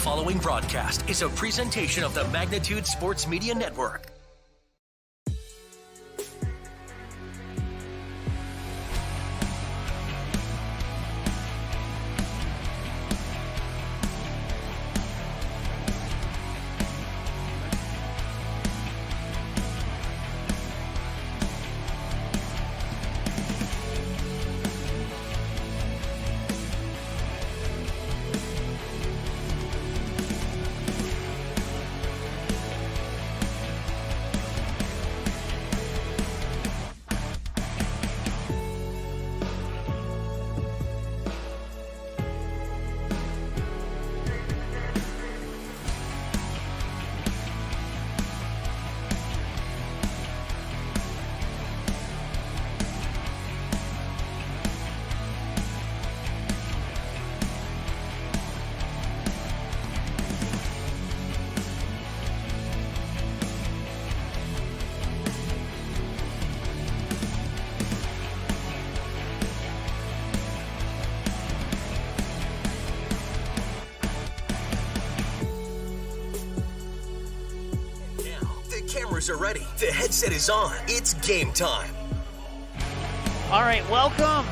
following broadcast is a presentation of the Magnitude Sports Media Network. Cameras are ready. The headset is on. It's game time. All right, welcome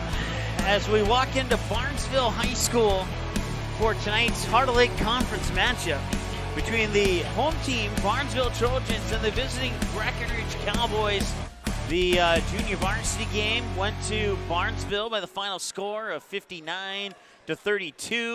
as we walk into Barnesville High School for tonight's Heart of Lake Conference matchup between the home team, Barnesville Trojans, and the visiting Breckenridge Cowboys. The junior varsity game went to Barnesville by the final score of 59-32.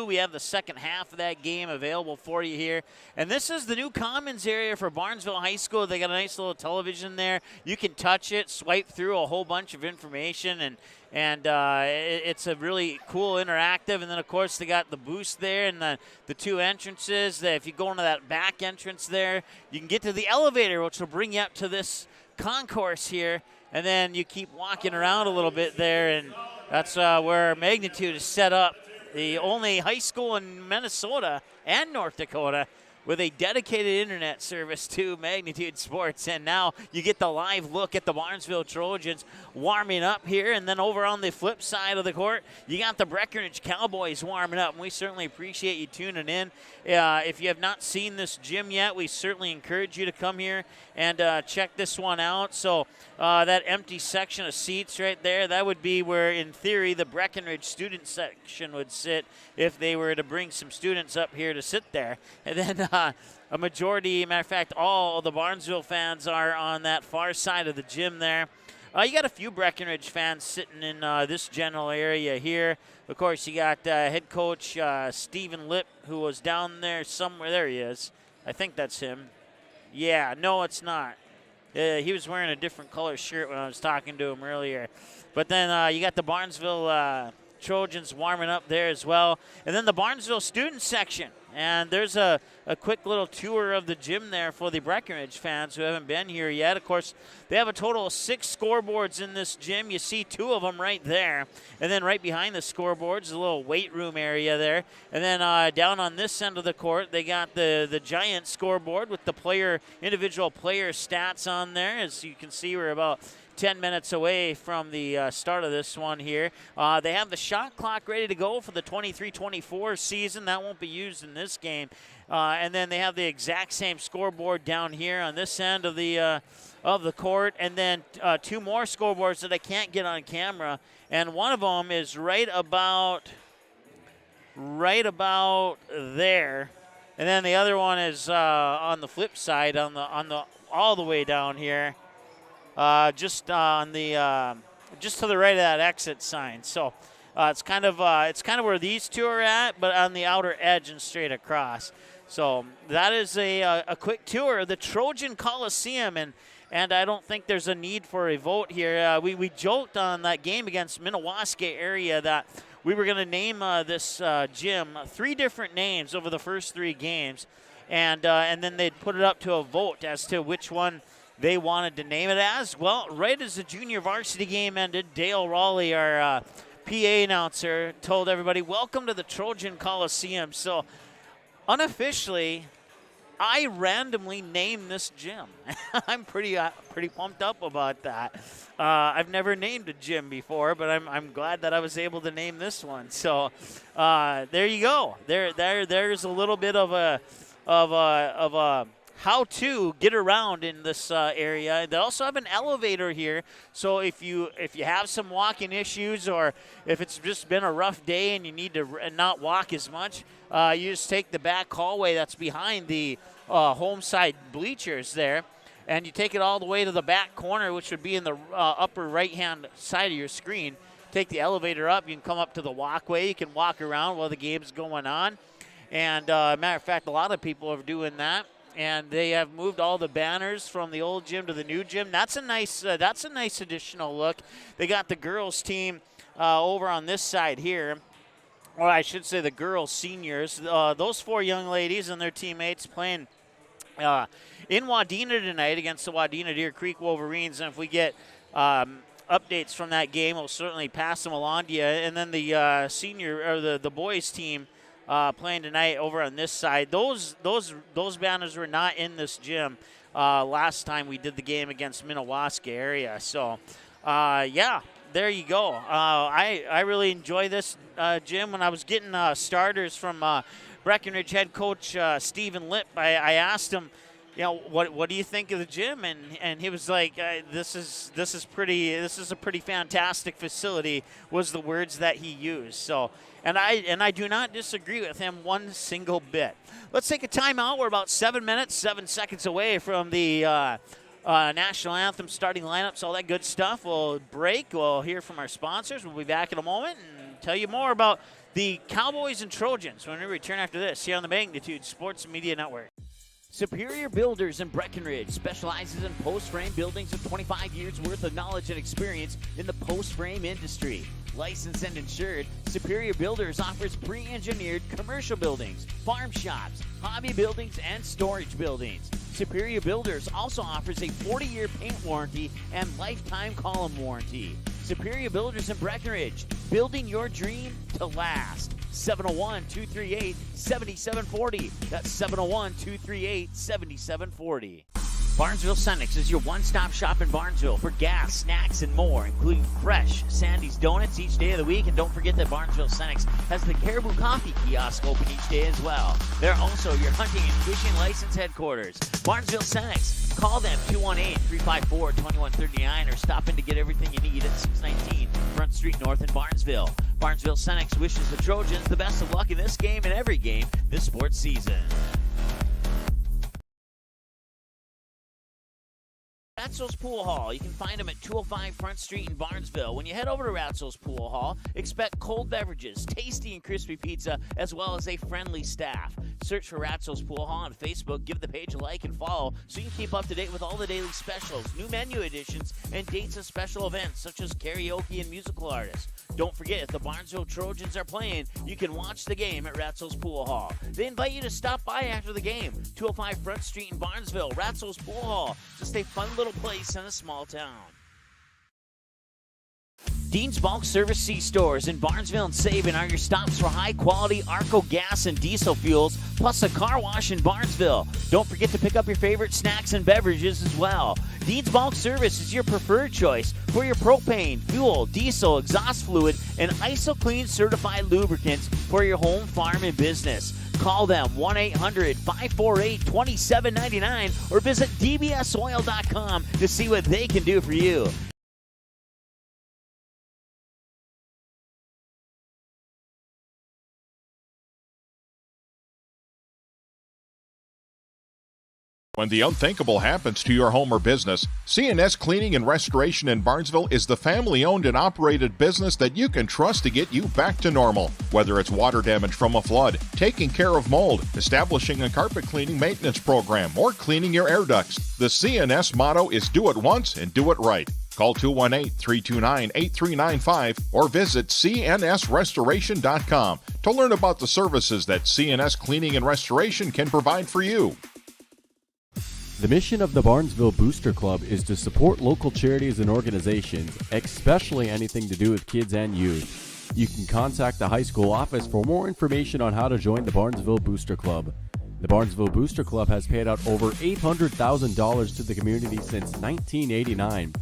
We have the second half of that game available for you here. And this is the new commons area for Barnesville High School. They got a nice little television there. You can touch it, swipe through a whole bunch of information, and it's a really cool interactive. And then, of course, they got the boost there and the two entrances. If you go into that back entrance there, you can get to the elevator, which will bring you up to this concourse here. And then you keep walking around a little bit there, and that's where Magnitude is set up. The only high school in Minnesota and North Dakota with a dedicated internet service to Magnitude Sports. And now you get the live look at the Barnesville Trojans warming up here. And then over on the flip side of the court, you got the Breckenridge Cowboys warming up. And we certainly appreciate you tuning in. If you have not seen this gym yet, we certainly encourage you to come here and check this one out. So that empty section of seats right there, that would be where, in theory, the Breckenridge student section would sit if they were to bring some students up here to sit there. And then a majority, matter of fact, all of the Barnesville fans are on that far side of the gym there. You got a few Breckenridge fans sitting in this general area here. Of course, you got head coach Stephen Lipp, who was down there somewhere. There he is. I think that's him. Yeah, no, it's not. He was wearing a different color shirt when I was talking to him earlier. But then you got the Barnesville Trojans warming up there as well. And then the Barnesville student section. And there's a quick little tour of the gym there for the Breckenridge fans who haven't been here yet. Of course, they have a total of 6 scoreboards in this gym. You see 2 of them right there. And then right behind the scoreboards is a little weight room area there. And then down on this end of the court, they got the giant scoreboard with the individual player stats on there. As you can see, we're about 10 minutes away from the start of this one here. They have the shot clock ready to go for the 23-24 season. That won't be used in this game. And then they have the exact same scoreboard down here on this end of the court. And then 2 more scoreboards that I can't get on camera. And one of them is right about there. And then the other one is on the flip side, on the all the way down here. Just to the right of that exit sign. So it's kind of where these 2 are at, but on the outer edge and straight across. So that is a quick tour of the Trojan Coliseum, and I don't think there's a need for a vote here. We joked on that game against Minnewaska area that we were going to name this gym 3 different names over the first 3 games, and then they'd put it up to a vote as to which one they wanted to name it as. Well, right as the junior varsity game ended, Dale Raleigh, our PA announcer, told everybody, welcome to the Trojan Coliseum. So unofficially, I randomly named this gym. I'm pretty pumped up about that. I've never named a gym before, but I'm glad that I was able to name this one. So there you go. There's a little bit of a how to get around in this area. They also have an elevator here, so if you have some walking issues, or if it's just been a rough day and you need to not walk as much, you just take the back hallway that's behind the home side bleachers there, and you take it all the way to the back corner, which would be in the upper right-hand side of your screen. Take the elevator up. You can come up to the walkway. You can walk around while the game's going on. And matter of fact, a lot of people are doing that. And they have moved all the banners from the old gym to the new gym. That's a nice additional look. They got the girls team over on this side here, or I should say the girls seniors. Those 4 young ladies and their teammates playing in Wadena tonight against the Wadena Deer Creek Wolverines. And if we get updates from that game, we'll certainly pass them along to you. And then the senior or the boys team playing tonight over on this side. Those banners were not in this gym last time we did the game against Minnewaska area. So, yeah, there you go. I really enjoy this gym. When I was getting starters from Breckenridge head coach Stephen Lipp, I asked him, you know, what do you think of the gym? And he was like, this is a pretty fantastic facility, was the words that he used. So, and I do not disagree with him one single bit. Let's take a timeout. We're about 7 minutes, 7 seconds away from the national anthem starting lineups, all that good stuff. We'll break. We'll hear from our sponsors. We'll be back in a moment and tell you more about the Cowboys and Trojans when we return after this here on the Magnitude Sports Media Network. Superior Builders in Breckenridge specializes in post-frame buildings with 25 years worth of knowledge and experience in the post-frame industry. Licensed and insured, Superior Builders offers pre-engineered commercial buildings, farm shops, hobby buildings, and storage buildings. Superior Builders also offers a 40-year paint warranty and lifetime column warranty. Superior Builders in Breckenridge, building your dream to last. 701-238-7740. That's 701-238-7740. Barnesville Cenex is your one-stop shop in Barnesville for gas, snacks, and more, including fresh Sandy's Donuts each day of the week. And don't forget that Barnesville Cenex has the Caribou Coffee kiosk open each day as well. They're also your hunting and fishing license headquarters. Barnesville Cenex. Call them 218-354-2139 or stop in to get everything you need at 619 Front Street North in Barnesville. Barnesville Cenex wishes the Trojans the best of luck in this game and every game this sports season. Ratzo's Pool Hall. You can find them at 205 Front Street in Barnesville. When you head over to Ratzo's Pool Hall, expect cold beverages, tasty and crispy pizza, as well as a friendly staff. Search for Ratzo's Pool Hall on Facebook. Give the page a like and follow so you can keep up to date with all the daily specials, new menu additions, and dates of special events such as karaoke and musical artists. Don't forget, if the Barnesville Trojans are playing, you can watch the game at Ratzo's Pool Hall. They invite you to stop by after the game. 205 Front Street in Barnesville, Ratzo's Pool Hall. Just a fun little place in a small town. Dean's Bulk Service C-Stores in Barnesville and Sabin are your stops for high-quality Arco gas and diesel fuels, plus a car wash in Barnesville. Don't forget to pick up your favorite snacks and beverages as well. Dean's Bulk Service is your preferred choice for your propane, fuel, diesel, exhaust fluid, and IsoClean certified lubricants for your home, farm, and business. Call them 1-800-548-2799 or visit dbsoil.com to see what they can do for you. When the unthinkable happens to your home or business, C&S Cleaning and Restoration in Barnesville is the family-owned and operated business that you can trust to get you back to normal. Whether it's water damage from a flood, taking care of mold, establishing a carpet cleaning maintenance program, or cleaning your air ducts, the C&S motto is do it once and do it right. Call 218-329-8395 or visit cnsrestoration.com to learn about the services that C&S Cleaning and Restoration can provide for you. The mission of the Barnesville Booster Club is to support local charities and organizations, especially anything to do with kids and youth. You can contact the high school office for more information on how to join the Barnesville Booster Club. The Barnesville Booster Club has paid out over $800,000 to the community since 1989.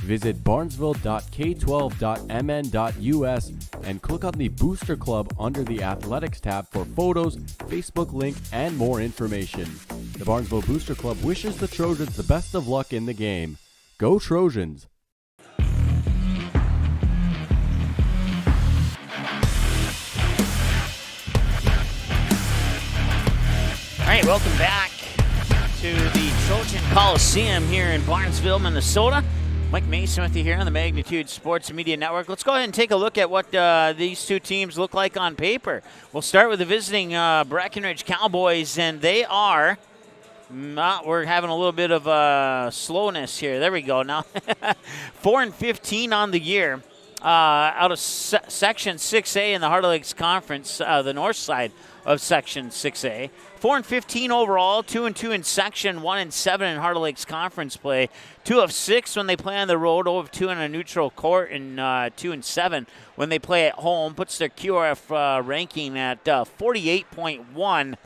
Visit barnesville.k12.mn.us and click on the Booster Club under the Athletics tab for photos, Facebook link, and more information. The Barnesville Booster Club wishes the Trojans the best of luck in the game. Go Trojans! All right, welcome back to the Trojan Coliseum here in Barnesville, Minnesota. Mike Mason with you here on the Magnitude Sports Media Network. Let's go ahead and take a look at what these two teams look like on paper. We'll start with the visiting Breckenridge Cowboys, and they are we're having a little bit of slowness here. There we go. Now 4-15 on the year out of Section 6A in the Heart of Lakes Conference, the north side of Section 6A. 4-15 overall, 2-2 in Section, 1-7 in Heart of Lakes Conference play, 2 of 6 when they play on the road, 0 of 2 in a neutral court, and 2-7 when they play at home. Puts their QRF ranking at 48.1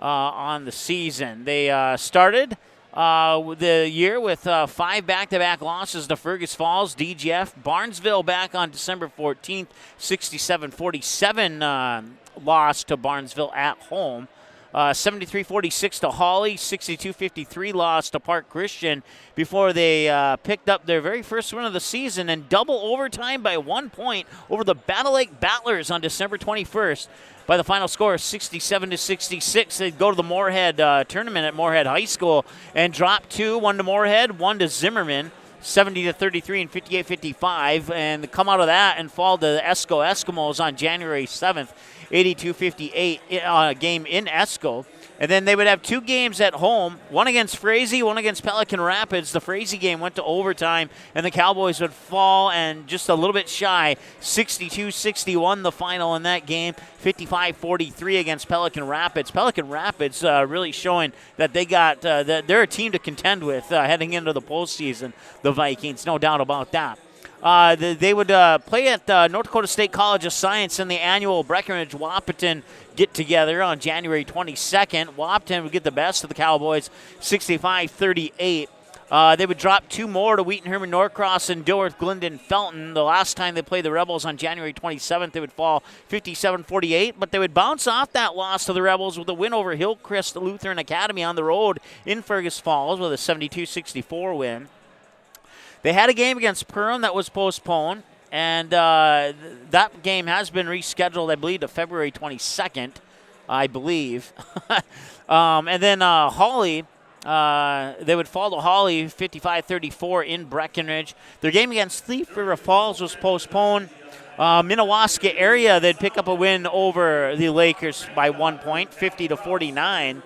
on the season. They started the year with 5 back-to-back losses to Fergus Falls, DGF. Barnesville back on December 14th, 67-47 loss to Barnesville at home. 73-46 to Hawley, 62-53 loss to Park Christian before they picked up their very first win of the season and double overtime by 1 point over the Battle Lake Battlers on December 21st. By the final score of 67-66, they'd go to the Moorhead tournament at Moorhead High School and drop 2, 1 to Moorhead, 1 to Zimmerman, 70-33 and 58-55, and come out of that and fall to the Esco Eskimos on January 7th, 82-58 game in Esco. And then they would have 2 games at home, one against Frazee, one against Pelican Rapids. The Frazee game went to overtime, and the Cowboys would fall and just a little bit shy, 62-61 the final in that game, 55-43 against Pelican Rapids. Pelican Rapids really showing that they got that they're a team to contend with heading into the postseason, the Vikings, no doubt about that. They would play at North Dakota State College of Science in the annual Breckenridge Wahpeton get-together on January 22nd. Wahpeton would get the best of the Cowboys, 65-38. They would drop 2 more to Wheaton Herman Norcross and Dilworth Glendon Felton. The last time they played the Rebels on January 27th, they would fall 57-48, but they would bounce off that loss to the Rebels with a win over Hillcrest Lutheran Academy on the road in Fergus Falls with a 72-64 win. They had a game against Perham that was postponed, and that game has been rescheduled, I believe, to February 22nd, I believe. And then Hawley, they would fall to Hawley 55-34 in Breckenridge. Their game against Thief River Falls was postponed. Minnewaska area, they'd pick up a win over the Lakers by 1 point, 50-49.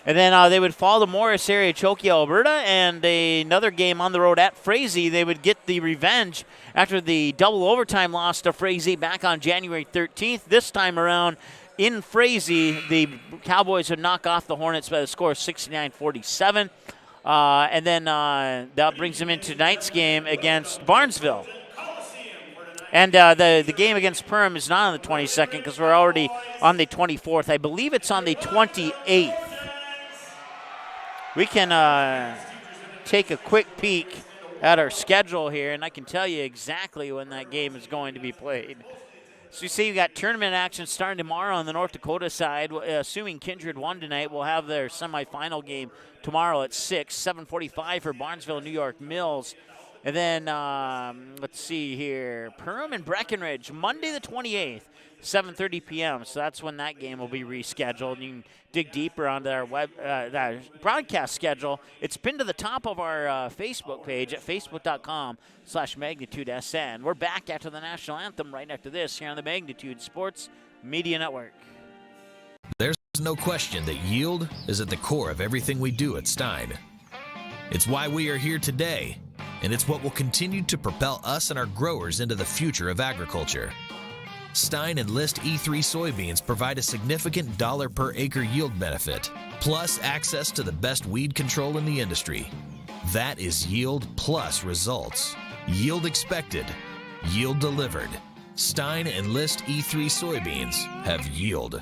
And then they would fall to Morris area, Choke, Alberta, and another game on the road at Frazee. They would get the revenge after the double overtime loss to Frazee back on January 13th. This time around in Frazee, the Cowboys would knock off the Hornets by the score of 69-47. And then that brings them into tonight's game against Barnesville. And the game against Perham is not on the 22nd because we're already on the 24th. I believe it's on the 28th. We can take a quick peek at our schedule here, and I can tell you exactly when that game is going to be played. So you see you got tournament action starting tomorrow on the North Dakota side. Assuming Kindred won tonight, we'll have their semifinal game tomorrow at 6, 7:45 for Barnesville, New York Mills. And then, let's see here, Perham and Breckenridge, Monday the 28th. 7:30 p.m., so that's when that game will be rescheduled. You can dig deeper onto our broadcast schedule. It's pinned to the top of our Facebook page at facebook.com/MagnitudeSN. We're back after the national anthem right after this here on the Magnitude Sports Media Network. There's no question that yield is at the core of everything we do at Stein. It's why we are here today, and it's what will continue to propel us and our growers into the future of agriculture. Stein Enlist E3 soybeans provide a significant dollar per acre yield benefit, plus access to the best weed control in the industry. That is yield plus results. Yield expected, yield delivered. Stein Enlist E3 soybeans have yield.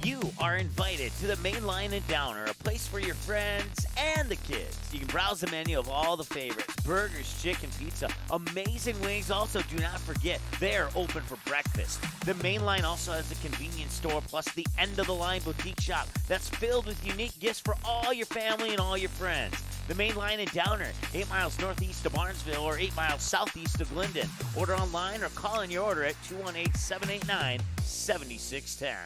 You are invited to the Main Line and Downer, a place for your friends and the kids. You can browse the menu of all the favorites, burgers, chicken, pizza, amazing wings. Also, do not forget, they're open for breakfast. The Main Line also has a convenience store, plus the end-of-the-line boutique shop that's filled with unique gifts for all your family and all your friends. The Main Line and Downer, 8 miles northeast of Barnesville or 8 miles southeast of Glendon. Order online or call in your order at 218-789-7610.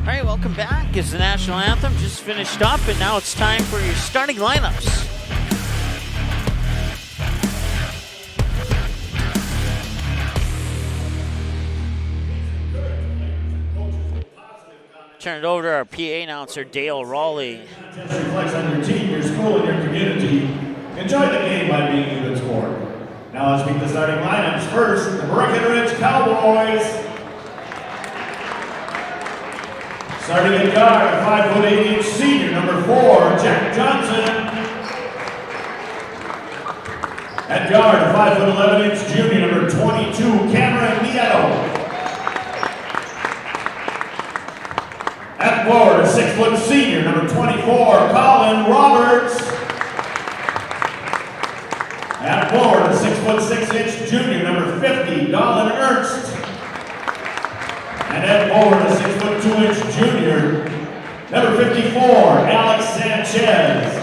All right, welcome back. It's the national anthem just finished up, and now it's time for your starting lineups. Turn it over to our PA announcer, Dale Raleigh. Just reflects on your team, your school, and your community. Enjoy the game by being a good sport. Now let's meet the starting lineups. First, the Breckenridge Cowboys. Starting at guard, a 5'8" senior, number 4, Jack Johnson. At guard, a 5'11" junior, number 22, Cameron Nieto. At forward, a 6' senior, number 24, Colin Roberts. At forward, a 6'6" junior, number 50, Dolan Ernst. And at forward, a 6'2" junior, number 54, Alex Sanchez.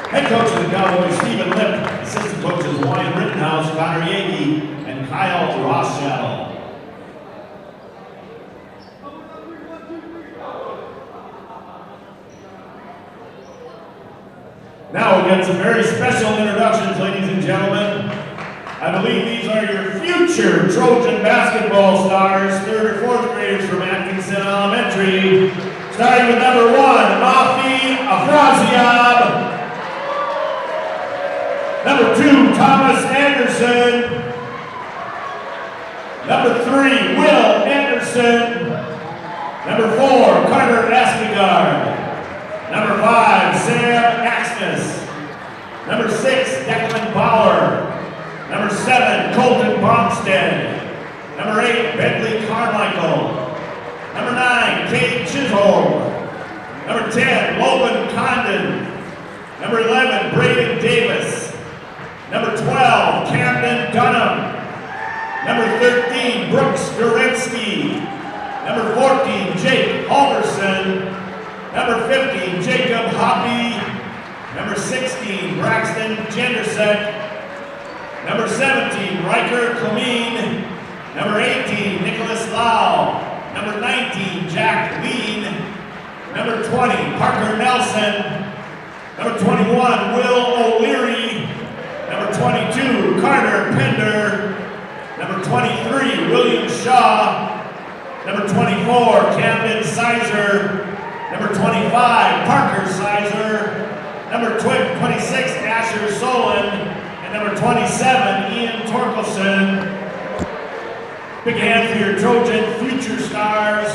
Head coach of the Cowboys, Stephen Lipp. Assistant coaches, Wayne Rittenhouse, Connor Yagi, and Kyle Rothschild. Now we got some very special introductions, ladies and gentlemen. I believe these are your future Trojan basketball stars, 3rd or 4th graders from Atkinson Elementary. Starting with number 1, Mafi Afraziab. Number 2, Thomas Anderson. Number 3, Will Anderson. Number 4, Carter Askegard. Number 5, Sam Axness. Number 6, Declan Bauer. Number 7, Colton Bromstead. Number 8, Bentley Carmichael. Number 9, Kate Chisholm. Number 10, Logan Condon. Number 11, Braden Davis. Number 12, Camden Dunham. Number 13, Brooks Gorensky. Number 14, Jake Halverson. Number 15, Jacob Hoppy. Number 16, Braxton Jendersek. Number 17, Riker Clemeen. Number 18, Nicholas Lau. Number 19, Jack Lean. Number 20, Parker Nelson. Number 21, Will O'Leary. Number 22, Carter Pender. Number 23, William Shaw. Number 24, Camden Sizer. Number 25, Parker Sizer. Number 26, Asher Solon. And number 27, Ian Torkelson. Big hand for your Trojan future stars.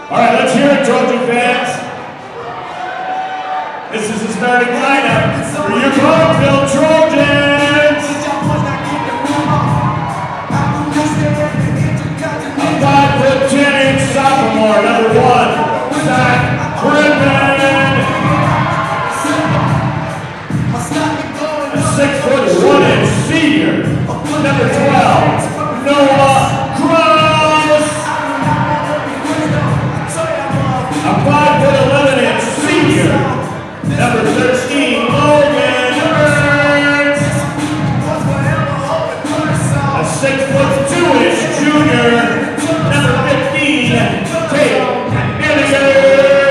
All right, let's hear it, Trojan fans. This is the starting lineup for your Barnesville Trojans. A 5'10" sophomore, number 1, Zach Griffin. A 6'1" senior, number 12, Noah Cross. A 5'11" senior, number 13, Logan Ernst. A 6'2" junior, number 15, Tate Gallagher.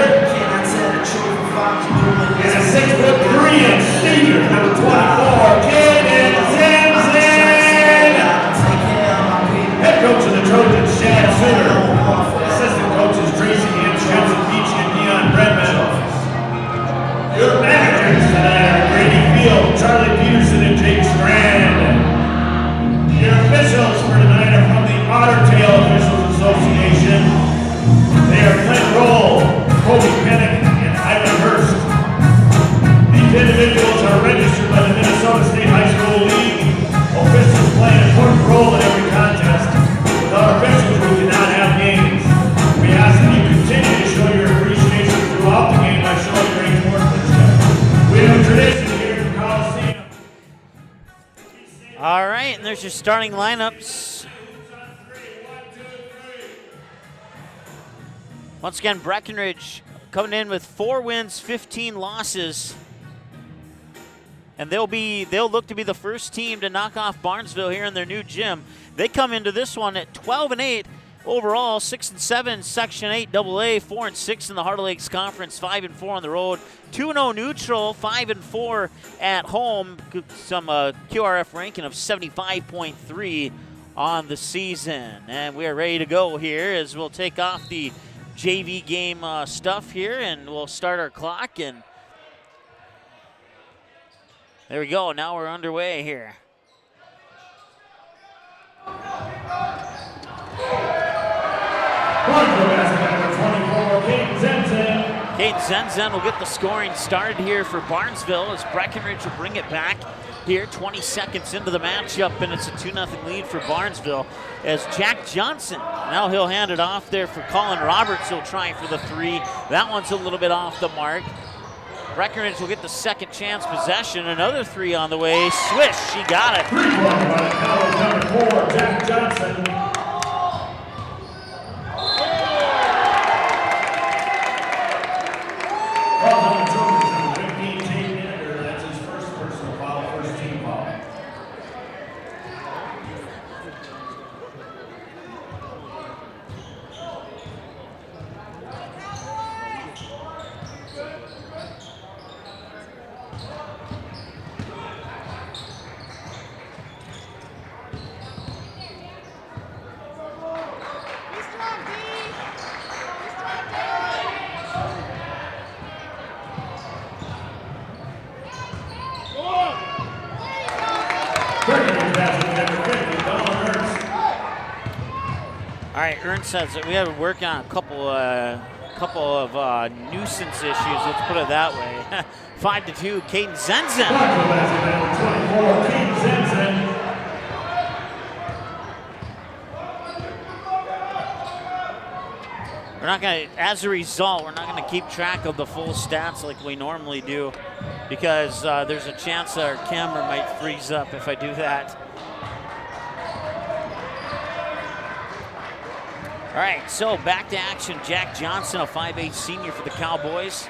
there's your starting lineups. Once again, Breckenridge coming in with 4 wins, 15 losses. And they'll look to be the first team to knock off Barnesville here in their new gym. They come into this one at 12-8 overall, 6-7 Section 8 AA, 4-6 in the Heart of Lakes Conference, 5-4 on the road, 2-0 neutral, 5-4 at home. Some QRF ranking of 75.3 on the season. And we are ready to go here as we'll take off the JV game stuff here, and we'll start our clock. And there we go. Now we're underway here. Kate Zenzen will get the scoring started here for Barnesville as Breckenridge will bring it back here 20 seconds into the matchup, and it's a 2-0 lead for Barnesville as Jack Johnson, now he'll hand it off there for Colin Roberts. He'll try for the 3. That one's a little bit off the mark. Breckenridge will get the second chance possession. Another 3 on the way. Swish, she got it. 3-1 by Cowboys number 4, Jack Johnson. Ernst says that we have been working on a couple of nuisance issues. Let's put it that way. 5-2, Caden Zenzen. 24, Caden Zenzen. We're not going to, as a result, we're not going to keep track of the full stats like we normally do because there's a chance that our camera might freeze up if I do that. All right, so back to action. Jack Johnson, a 5'8" senior for the Cowboys.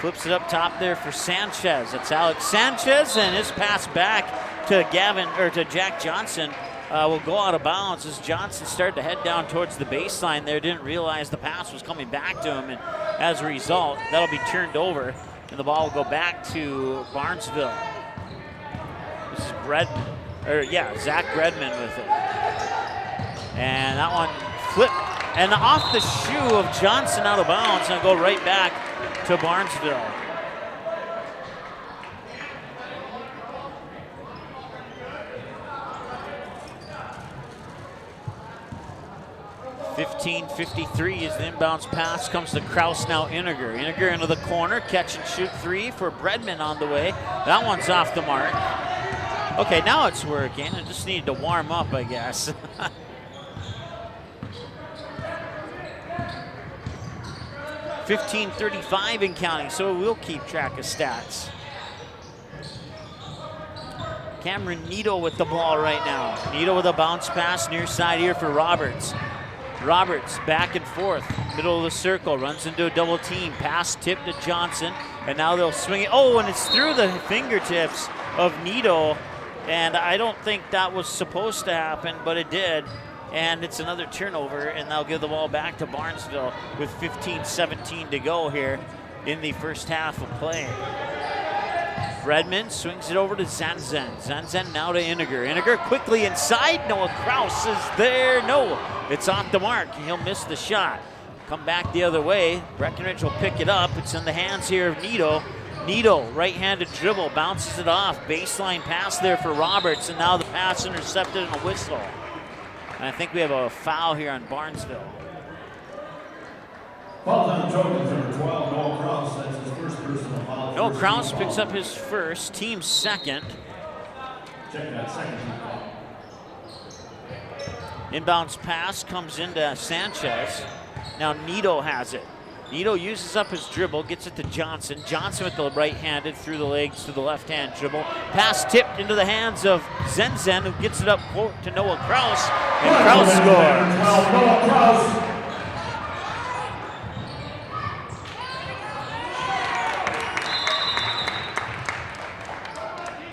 Flips it up top there for Sanchez. It's Alex Sanchez, and his pass back to Jack Johnson will go out of bounds as Johnson started to head down towards the baseline there. Didn't realize the pass was coming back to him, and as a result, that'll be turned over, and the ball will go back to Barnesville. This is Zach Bredman with it. And that one flipped and off the shoe of Johnson out of bounds and go right back to Barnesville. .15:53 as the inbounds pass comes to Kraus, now Iniger. Iniger into the corner, catch and shoot 3 for Bredman on the way. That one's off the mark. Okay, now it's working. I just needed to warm up, I guess. 15:35 and counting, so we'll keep track of stats. Cameron Nito with the ball right now. Nito with a bounce pass near side here for Roberts. Roberts back and forth, middle of the circle, runs into a double team. Pass tip to Johnson, and now they'll swing it. Oh, and it's through the fingertips of Nito, and I don't think that was supposed to happen, but it did. And it's another turnover, and they'll give the ball back to Barnesville with 15:17 to go here in the first half of play. Bredman swings it over to Zenzen. Zenzen now to Iniger. Iniger quickly inside. Noah Kraus is there. No, it's off the mark. He'll miss the shot. Come back the other way. Breckenridge will pick it up. It's in the hands here of Nito. Nito, right-handed dribble, bounces it off. Baseline pass there for Roberts, and now the pass intercepted and a whistle. And I think we have a foul here on Barnesville. Foul on the Trojans, number 12, Noah Kraus. That's his first personal foul. Noah Kraus picks up his first, team's second. Check that second team foul. Inbounds pass comes into Sanchez. Now Nito has it. Nito uses up his dribble, gets it to Johnson. Johnson with the right-handed through the legs to the left-hand dribble. Pass tipped into the hands of Zenzen, who gets it up court to Noah Kraus, and Kraus scores. Noah Kraus.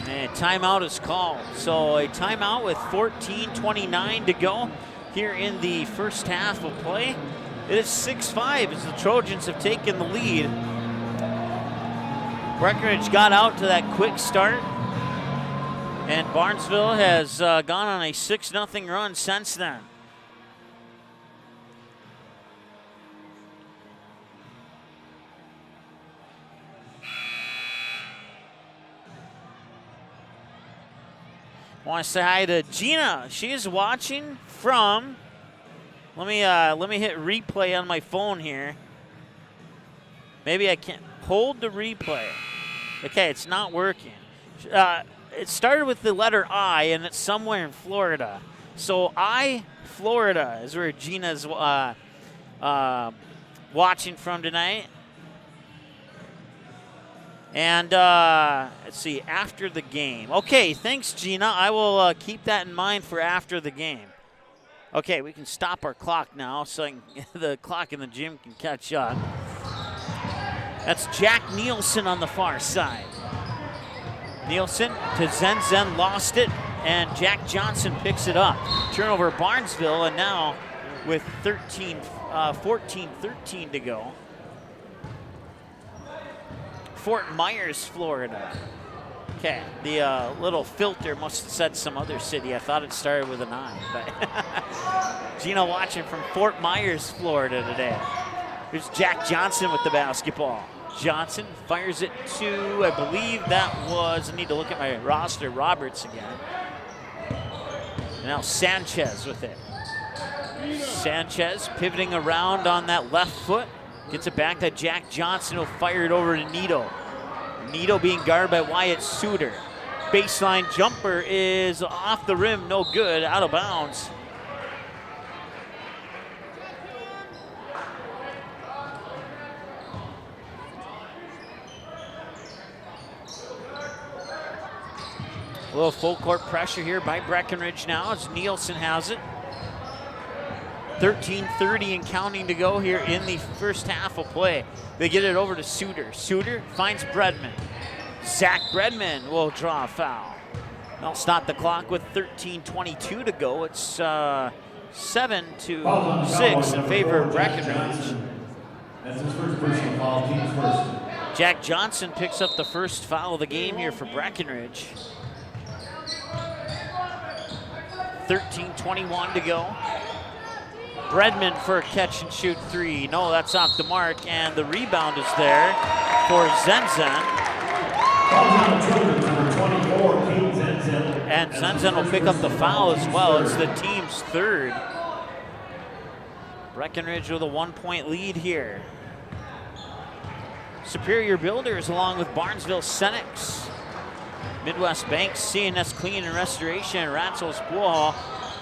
And timeout is called. So a timeout with 14:29 to go here in the first half of play. It is 6-5 as the Trojans have taken the lead. Breckenridge got out to that quick start, and Barnesville has gone on a 6-0 run since then. I want to say hi to Gina. She is watching from. Let me hit replay on my phone here. Maybe I can't hold the replay. Okay, it's not working. It started with the letter I, and it's somewhere in Florida. So Florida is where Gina's watching from tonight. And let's see, after the game. Okay, thanks, Gina. I will keep that in mind for after the game. Okay, we can stop our clock now so the clock in the gym can catch up. That's Jack Nielsen on the far side. Nielsen to Zenzen, lost it, and Jack Johnson picks it up. Turnover Barnesville, and now with 14-13 to go. Fort Myers, Florida. Okay, the little filter must have said some other city. I thought it started with an I. But Gina watching from Fort Myers, Florida today. Here's Jack Johnson with the basketball. Johnson fires it to, I believe that was, I need to look at my roster, Roberts again. And now Sanchez with it. Sanchez pivoting around on that left foot. Gets it back to Jack Johnson, who'll fire it over to Nito. Nito being guarded by Wyatt Suter. Baseline jumper is off the rim, no good, out of bounds. A little full court pressure here by Breckenridge now as Nielsen has it. 13:30 and counting to go here in the first half of play. They get it over to Suter. Suter finds Bredman. Zach Bredman will draw a foul. They'll stop the clock with 13:22 to go. It's 7-6 in favor of Breckenridge. That's his first personal foul, team's first. Jack Johnson picks up the first foul of the game here for Breckenridge. 13:21 to go. Bredman for a catch and shoot three. No, that's off the mark, and the rebound is there for Zenzen. And Zenzen will pick up the foul as well. It's the team's third. Breckenridge with a 1-point lead here. Superior Builders along with Barnesville Senex, Midwest Bank, CNS Clean and Restoration, and Ratzel's Pool Hall.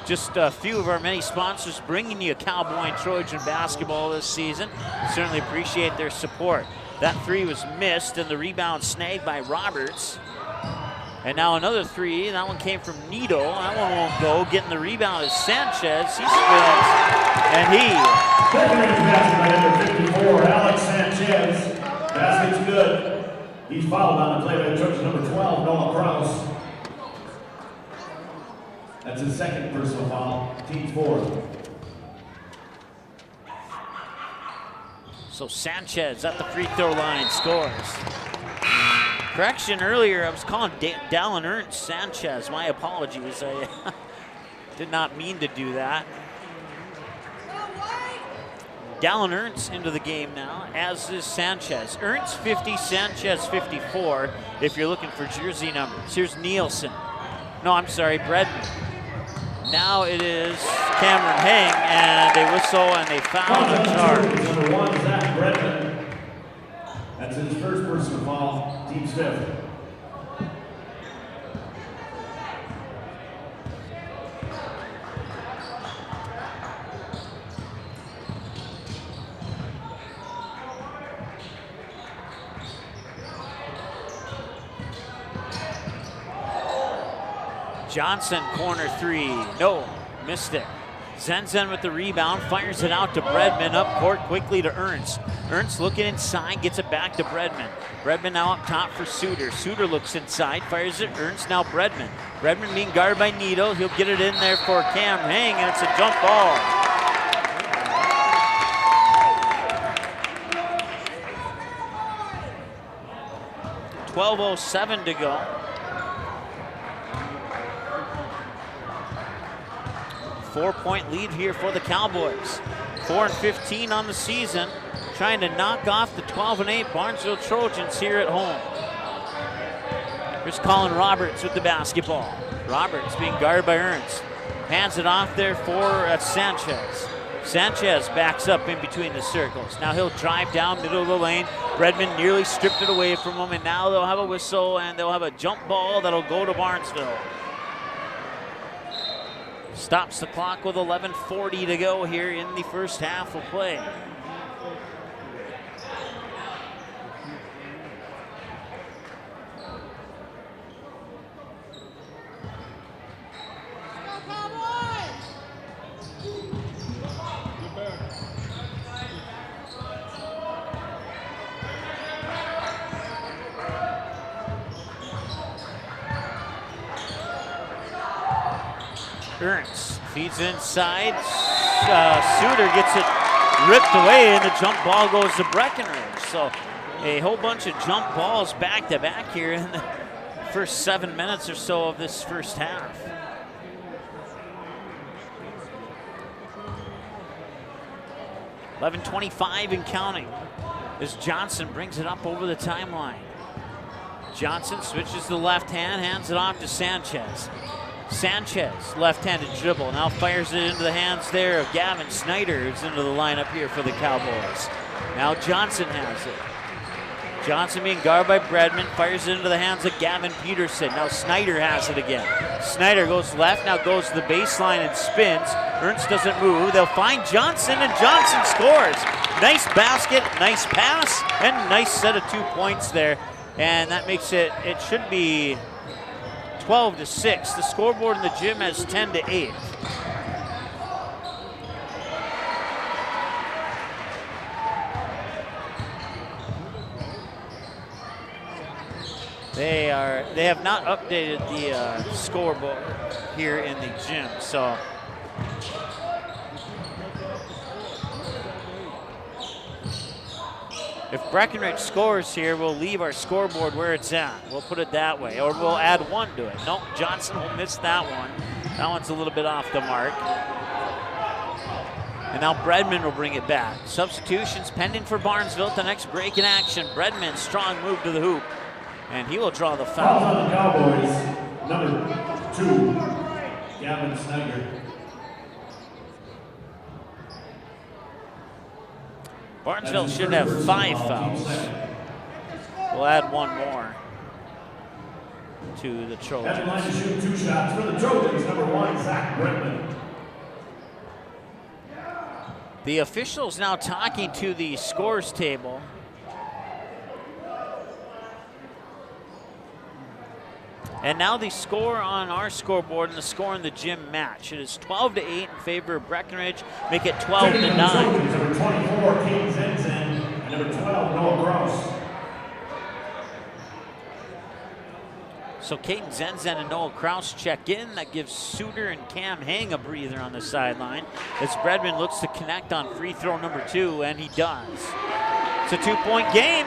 Just a few of our many sponsors bringing you Cowboy and Trojan basketball this season. Certainly appreciate their support. That three was missed, and the rebound snagged by Roberts. And now another three, and that one came from Nito. That one won't go. Getting the rebound is Sanchez. He spins, and he. Basket by number 54, Alex Sanchez. Basket's good. He's fouled on the play by Trojans number 12, Noah Kraus. That's his second personal foul, team's fourth. So Sanchez at the free throw line scores. Correction earlier, I was calling Dallin Ernst Sanchez. My apologies. I did not mean to do that. Dallin Ernst into the game now, as is Sanchez. Ernst 50, Sanchez 54, if you're looking for jersey numbers. Here's Nielsen. No, I'm sorry, Bredman. Now it is Cameron Hang, and they whistle and they foul the charge. Number 1, Zach Bredman. That's his first personal foul, team's fifth. Johnson, corner three. No, missed it. Zenzen with the rebound, fires it out to Bredman, up court quickly to Ernst. Ernst looking inside, gets it back to Bredman. Bredman now up top for Suter. Suter looks inside, fires it, Ernst, now Bredman. Bredman being guarded by Nito, he'll get it in there for Cam Hang, and it's a jump ball. .12:07 to go. 4-point lead here for the Cowboys. 4-15 on the season, trying to knock off the 12-8 Barnesville Trojans here at home. Here's Colin Roberts with the basketball. Roberts being guarded by Ernst. Hands it off there for Sanchez. Sanchez backs up in between the circles. Now he'll drive down middle of the lane. Bredman nearly stripped it away from him, and now they'll have a whistle and they'll have a jump ball that'll go to Barnesville. Stops the clock with 11:40 to go here in the first half of play. Ernst feeds inside. Suter gets it ripped away, and the jump ball goes to Breckenridge. So a whole bunch of jump balls back to back here in the first 7 minutes or so of this first half. .25 and counting as Johnson brings it up over the timeline. Johnson switches to the left hand, hands it off to Sanchez. Sanchez, left-handed dribble, now fires it into the hands there of Gavin Snyder, who's into the lineup here for the Cowboys. Now Johnson has it. Johnson being guarded by Bredman, fires it into the hands of Gavin Peterson. Now Snyder has it again. Snyder goes left, now goes to the baseline and spins. Ernst doesn't move. They'll find Johnson, and Johnson scores. Nice basket, nice pass, and nice set of 2 points there. And that makes it should be 12-6. The scoreboard in the gym has 10-8. They have not updated the scoreboard here in the gym, so if Breckenridge scores here, we'll leave our scoreboard where it's at. We'll put it that way, or we'll add one to it. Nope, Johnson will miss that one. That one's a little bit off the mark. And now Bredman will bring it back. Substitutions pending for Barnesville at the next break in action. Bredman, strong move to the hoop, and he will draw the foul. On the Cowboys, number 2, Gavin Snyder. Barnesville should have 5 fouls. We'll add one more to the Trojans. At the line to shoot 2 shots for the Trojans, number 1, Zach Bredman. The officials now talking to the scores table. And now the score on our scoreboard and the score in the gym match. It is 12-8 in favor of Breckenridge. Make it 12-9. Number 24, Kate Zenzen, and number 12, Noah Kraus. So Caden Zenzen and Noah Kraus check in. That gives Suter and Cam Hang a breather on the sideline as Bredman looks to connect on free throw number 2, and he does. It's a 2-point game.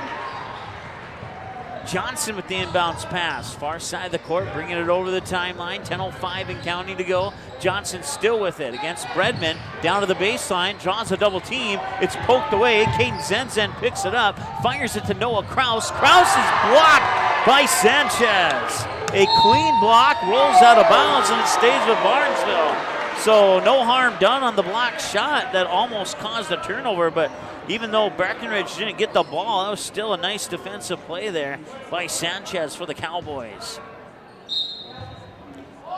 Johnson with the inbounds pass. Far side of the court, bringing it over the timeline. 10:05 and counting to go. Johnson still with it against Bredman. Down to the baseline, draws a double team. It's poked away. Caden Zenzen picks it up, fires it to Noah Kraus. Kraus is blocked by Sanchez. A clean block, rolls out of bounds, and it stays with Barnesville. So no harm done on the block shot that almost caused a turnover, but even though Breckenridge didn't get the ball, that was still a nice defensive play there by Sanchez for the Cowboys.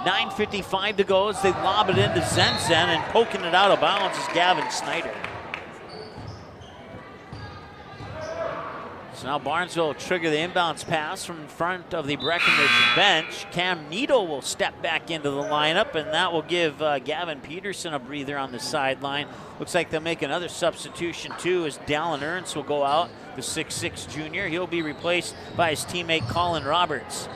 9:55 to go as they lob it into Zenzen, and poking it out of bounds is Gavin Snyder. So now Barnesville will trigger the inbounds pass from in front of the Breckenridge bench. Cam Needle will step back into the lineup, and that will give Gavin Peterson a breather on the sideline. Looks like they'll make another substitution too, as Dallin Ernst will go out, the 6'6 junior. He'll be replaced by his teammate Colin Roberts.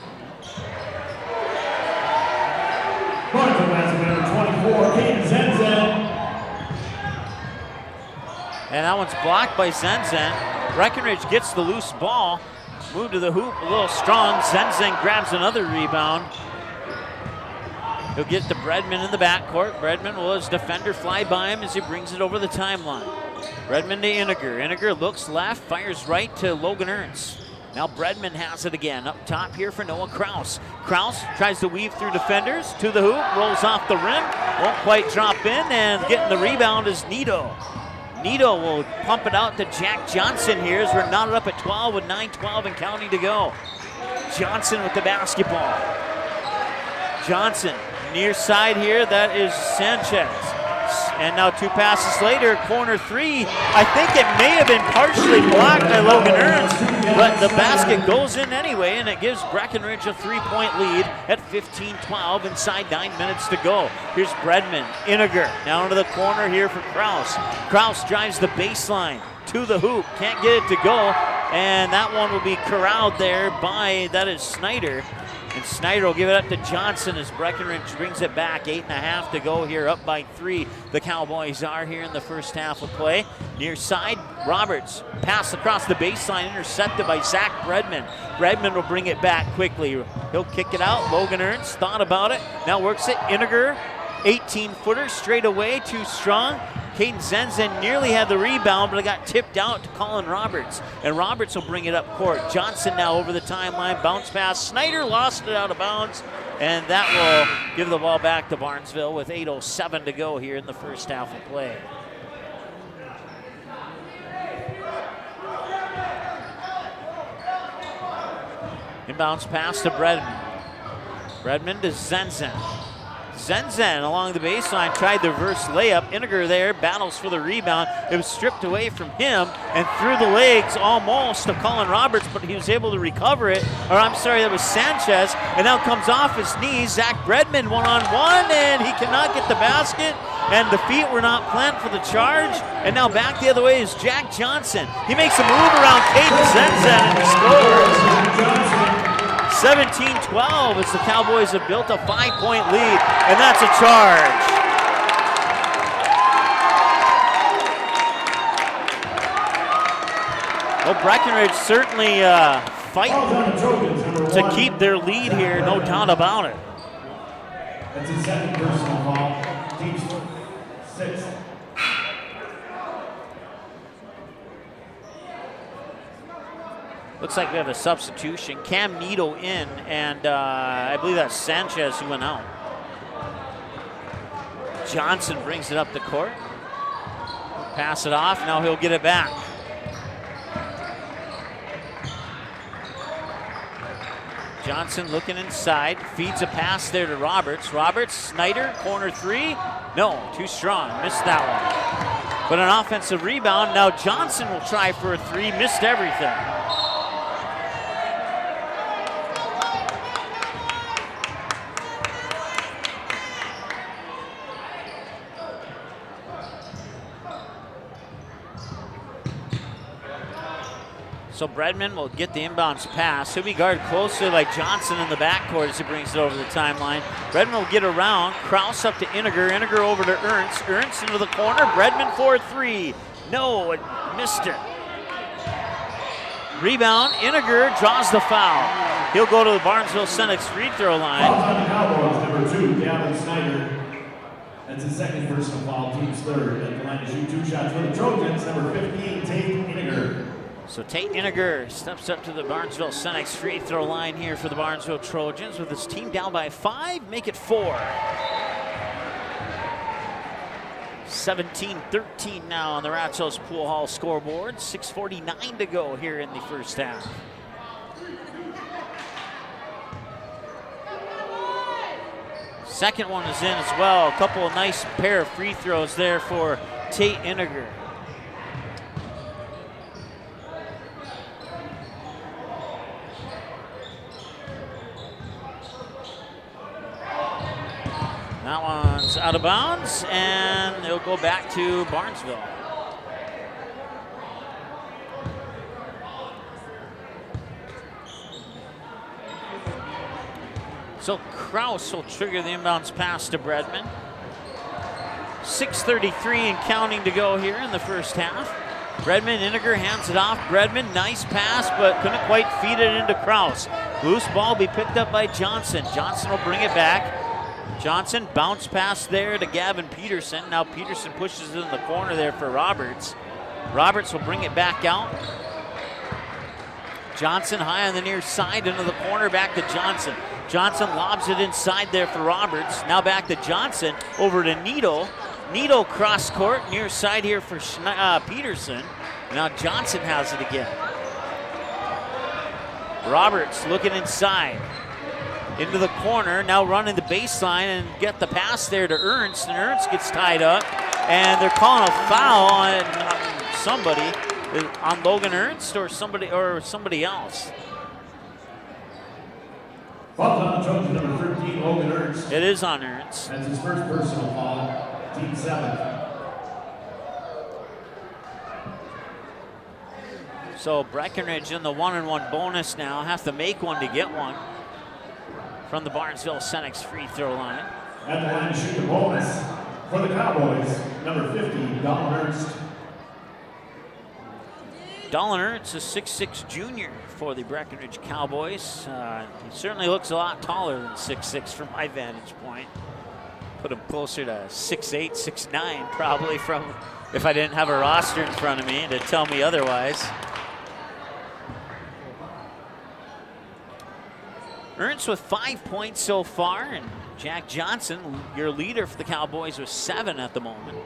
Barnesville basket number 24, Caden Zenzen. And that one's blocked by Zenzen. Breckenridge gets the loose ball. Moved to the hoop, a little strong. Zenzen grabs another rebound. He'll get to Bredman in the backcourt. Bredman will his defender fly by him as he brings it over the timeline. Bredman to Iniger. Iniger looks left, fires right to Logan Ernst. Now Bredman has it again. Up top here for Noah Kraus. Kraus tries to weave through defenders to the hoop, rolls off the rim, won't quite drop in, and getting the rebound is Nito. Nito will pump it out to Jack Johnson here as we're knotted up at 12 with 9:12 and counting to go. Johnson with the basketball. Johnson near side here, that is Sanchez. And now 2 passes later, corner 3. I think it may have been partially blocked by Logan Ernst, but the basket goes in anyway, and it gives Breckenridge a 3-point lead at 15-12 inside 9 minutes to go. Here's Bredman, Iniger, down to the corner here for Kraus. Kraus drives the baseline to the hoop, can't get it to go, and that one will be corralled there by, that is Snyder. And Snyder will give it up to Johnson as Breckenridge brings it back. 8.5 to go here, up by 3. The Cowboys are here in the first half of play. Near side, Roberts. Pass across the baseline, intercepted by Zach Bredman. Bredman will bring it back quickly. He'll kick it out. Logan Ernst thought about it. Now works it. Iniger, 18-footer, straight away, too strong. Caden Zenzen nearly had the rebound, but it got tipped out to Colin Roberts. And Roberts will bring it up court. Johnson now over the timeline, bounce pass. Snyder lost it out of bounds, and that will give the ball back to Barnesville with 8:07 to go here in the first half of play. Inbounds pass to Bredman. Bredman to Zenzen. Zenzen along the baseline tried the reverse layup. Iniger there battles for the rebound. It was stripped away from him and through the legs almost to Colin Roberts, but he was able to recover it. Or I'm sorry, that was Sanchez, and now comes off his knees. Zach Bredman one-on-one, and he cannot get the basket, and the feet were not planned for the charge. And now back the other way is Jack Johnson. He makes a move around Caden Zenzen and he scores. 17-12 as the Cowboys have built a 5-point lead, and that's a charge. Well, Breckenridge certainly fighting to keep their lead here, no doubt about it. That's his second personal foul. Team's 6. Looks like we have a substitution. Cam Needle in, and I believe that's Sanchez who went out. Johnson brings it up the court. Pass it off, now he'll get it back. Johnson looking inside, feeds a pass there to Roberts. Roberts, Snyder, corner 3. No, too strong, missed that one. But an offensive rebound, now Johnson will try for a 3, missed everything. So Bredman will get the inbounds pass. He'll be guarded closely like Johnson in the backcourt as he brings it over the timeline. Bredman will get around. Kraus up to Iniger. Iniger over to Ernst. Ernst into the corner. Bredman for 3. No, it missed it. Rebound. Iniger draws the foul. He'll go to the Barnesville Senex free throw line. Foul on the Cowboys, number 2, Gavin Snyder. That's his second personal foul, team's 3rd. At the line to shoot 2 shots for the Trojans, number 15, Tate Iniger. So Tate Iniger steps up to the Barnesville Senex free throw line here for the Barnesville Trojans with his team down by 5, make it 4. 17-13 now on the Ratsos Pool Hall scoreboard. 6:49 to go here in the first half. Second one is in as well. A couple of nice pair of free throws there for Tate Iniger. It's out of bounds, and it'll go back to Barnesville. So Kraus will trigger the inbounds pass to Bredman. 6:33 and counting to go here in the first half. Bredman, Iniger hands it off. Bredman, nice pass, but couldn't quite feed it into Kraus. Loose ball be picked up by Johnson. Johnson will bring it back. Johnson, bounce pass there to Gavin Peterson. Now Peterson pushes it in the corner there for Roberts. Roberts will bring it back out. Johnson high on the near side into the corner, back to Johnson. Johnson lobs it inside there for Roberts. Now back to Johnson, over to Needle. Needle cross court, near side here for Peterson. Now Johnson has it again. Roberts looking inside. Into the corner, now running the baseline and get the pass there to Ernst, and Ernst gets tied up. And they're calling a foul on somebody, on Logan Ernst or somebody else. Foul on the Trojans, number 13, Logan Ernst. It is on Ernst. That's his first personal foul. Team 7. So Breckenridge in the 1-and-1 bonus now. Have to make one to get one from the Barnesville Senex free throw line. At the line to shoot the bonus for the Cowboys, number 50, Donald Ernst. Dolan Ernst, a 6'6" junior for the Breckenridge Cowboys. He certainly looks a lot taller than 6'6" from my vantage point. Put him closer to 6'8", 6'9", probably, from if I didn't have a roster in front of me to tell me otherwise. Ernst with 5 points so far, and Jack Johnson, your leader for the Cowboys, with 7 at the moment.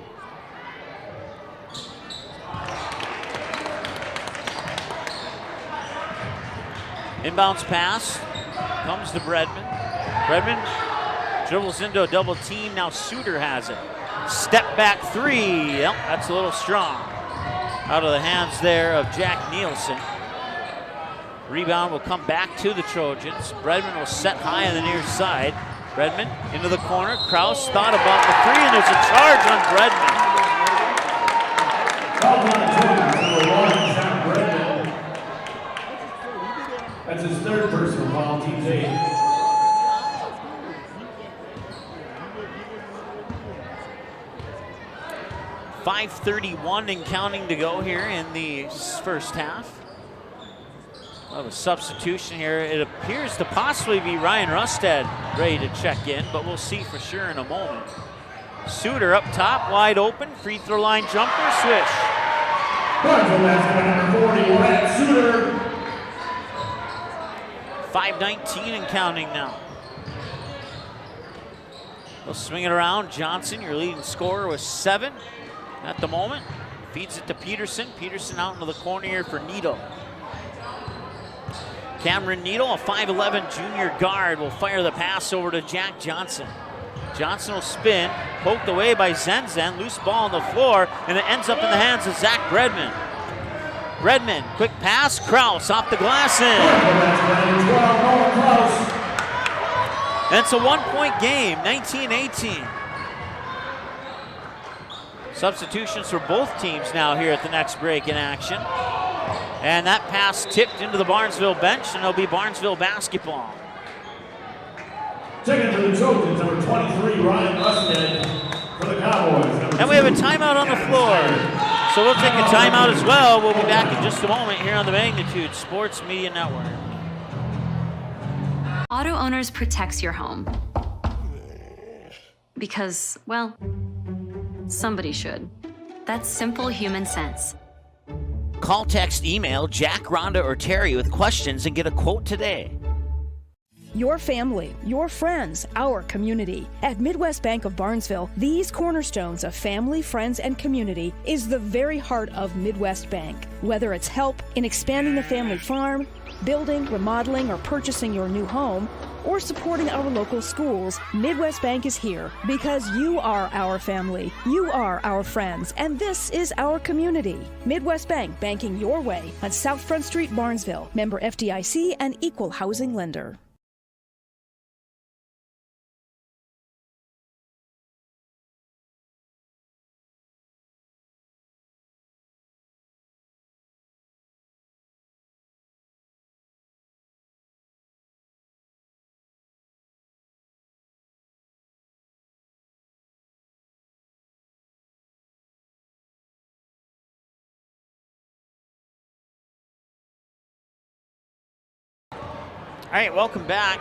Inbounds pass comes to Bredman. Bredman dribbles into a double team. Now Suter has it. Step back three. Yep, that's a little strong. Out of the hands there of Jack Nielsen. Rebound will come back to the Trojans. Bredman will set high on the near side. Bredman into the corner. Kraus thought about the three, and there's a charge on Bredman. That's his third personal foul, team 8. .531 and counting to go here in the first half. Of a substitution here. It appears to possibly be Ryan Rustad ready to check in, but we'll see for sure in a moment. Suter up top, wide open, free throw line jumper, swish. Number 40, Brett Suter. 5:19 and counting now. They'll swing it around. Johnson, your leading scorer, with 7 at the moment. Feeds it to Peterson. Peterson out into the corner here for Needle. Cameron Needle, a 5'11" junior guard, will fire the pass over to Jack Johnson. Johnson will spin, poked away by Zenzen, loose ball on the floor, and it ends up in the hands of Zach Bredman. Bredman, quick pass, Kraus off the glass in. And it's a 1-point game, 19-18. Substitutions for both teams now here at the next break in action. And that pass tipped into the Barnesville bench, and it'll be Barnesville basketball. Taking for the Trojans, number 23, Ryan Rustad for the Cowboys. And we have a timeout on the floor. So we'll take a timeout as well. We'll be back in just a moment here on the Magnitude Sports Media Network. Auto Owners protects your home. Because, well, somebody should. That's simple human sense. Call, text, email Jack, Rhonda, or Terry with questions and get a quote today. Your family, your friends, our community. At Midwest Bank of Barnesville, these cornerstones of family, friends, and community is the very heart of Midwest Bank. Whether it's help in expanding the family farm, building, remodeling, or purchasing your new home, or supporting our local schools, Midwest Bank is here because you are our family, you are our friends, and this is our community. Midwest Bank, banking your way on South Front Street, Barnesville. Member FDIC and equal housing lender. right, welcome back.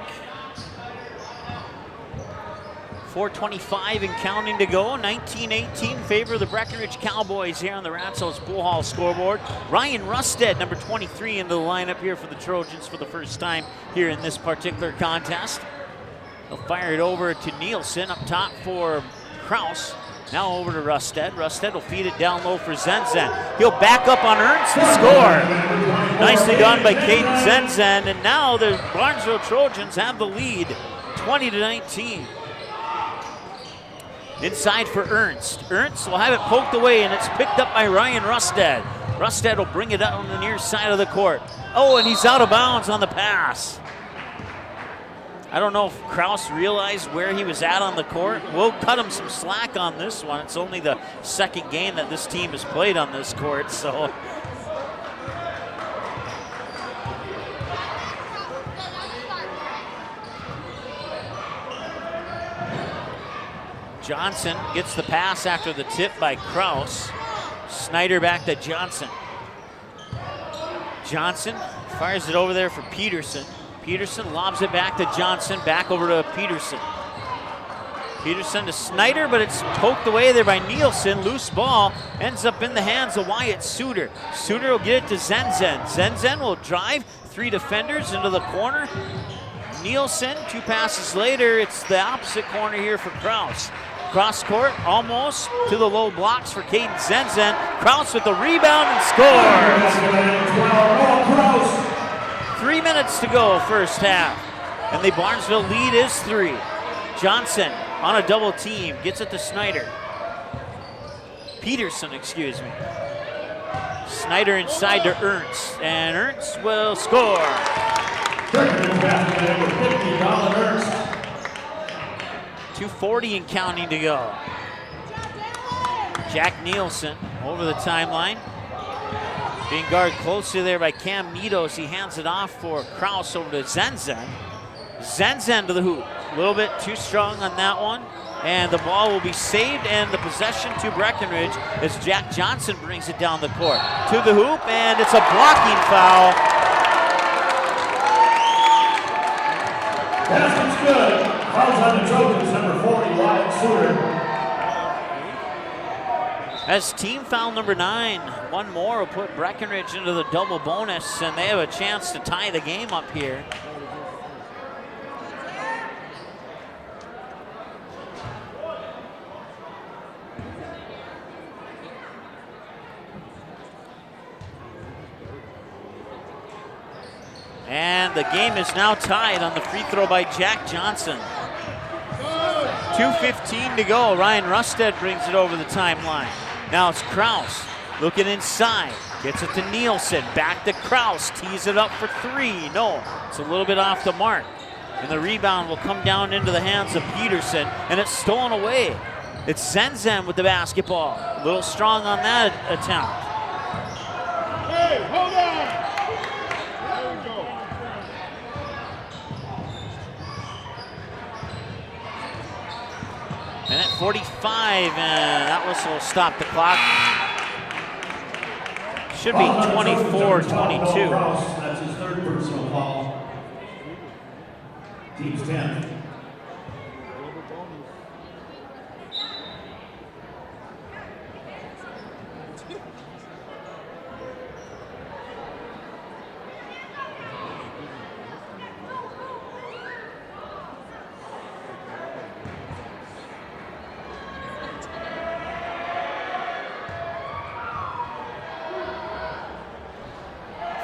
4:25 and counting to go. 19-18 favor of the Breckenridge Cowboys here on the Ratzel's Pool Hall scoreboard. Ryan Rusted, number 23, into the lineup here for the Trojans for the first time here in this particular contest. He'll fire it over to Nielsen up top for Kraus. Now over to Rusted. Rusted will feed it down low for Zenzen. He'll back up on Ernst to score. Nicely done by Caden Zenzen, and now the Barnesville Trojans have the lead, 20-19. Inside for Ernst. Ernst will have it poked away, and it's picked up by Ryan Rusted. Rusted will bring it out on the near side of the court. Oh, and he's out of bounds on the pass. I don't know if Kraus realized where he was at on the court. We'll cut him some slack on this one. It's only the second game that this team has played on this court, so. Johnson gets the pass after the tip by Kraus. Snyder back to Johnson. Johnson fires it over there for Peterson. Peterson lobs it back to Johnson, back over to Peterson. Peterson to Snyder, but it's poked away there by Nielsen. Loose ball ends up in the hands of Wyatt Suter. Suter will get it to Zenzen. Zenzen will drive, 3 defenders into the corner. Nielsen, 2 passes later, it's the opposite corner here for Kraus. Cross court, almost to the low blocks for Caden Zenzen. Kraus with the rebound and scores. 3 minutes to go, first half. And the Barnesville lead is 3. Johnson on a double team, gets it to Snyder. Peterson, excuse me. Snyder inside to Ernst, and Ernst will score. 2:40 and counting to go. Jack Nielsen over the timeline. Being guarded closely there by Cam Nitos. He hands it off for Kraus over to Zenzen. Zenzen to the hoop. A little bit too strong on that one. And the ball will be saved, and the possession to Breckenridge as Jack Johnson brings it down the court. To the hoop, and it's a blocking foul. Basket's good. Fouls on the Trojans, number 40, Wyatt Suter. As team foul number 9, one more will put Breckenridge into the double bonus, and they have a chance to tie the game up here. And the game is now tied on the free throw by Jack Johnson. 2:15 to go. Ryan Rusted brings it over the timeline. Now it's Kraus looking inside. Gets it to Nielsen. Back to Kraus. Tees it up for 3. No, it's a little bit off the mark. And the rebound will come down into the hands of Peterson, and it's stolen away. It's Zenzen with the basketball. A little strong on that attempt. Hey, hold on! And at 45, and that whistle will stop the clock. Should be 24-22. That's his 3rd personal foul. Team's 10.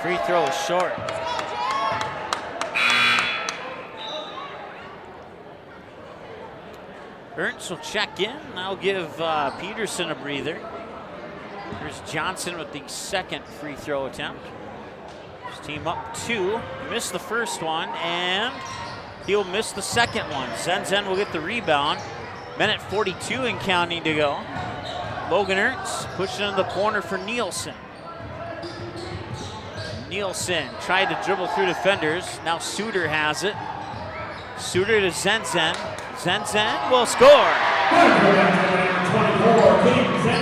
Free throw is short. Ernst will check in. I'll give Peterson a breather. Here's Johnson with the 2nd free throw attempt. His team up 2. Missed the first one, and he'll miss the 2nd one. Zenzen will get the rebound. Minute 42 and counting to go. Logan Ernst pushing in the corner for Nielsen. Nielsen tried to dribble through defenders. Now Suter has it. Suter to Zenzen. Zenzen will score.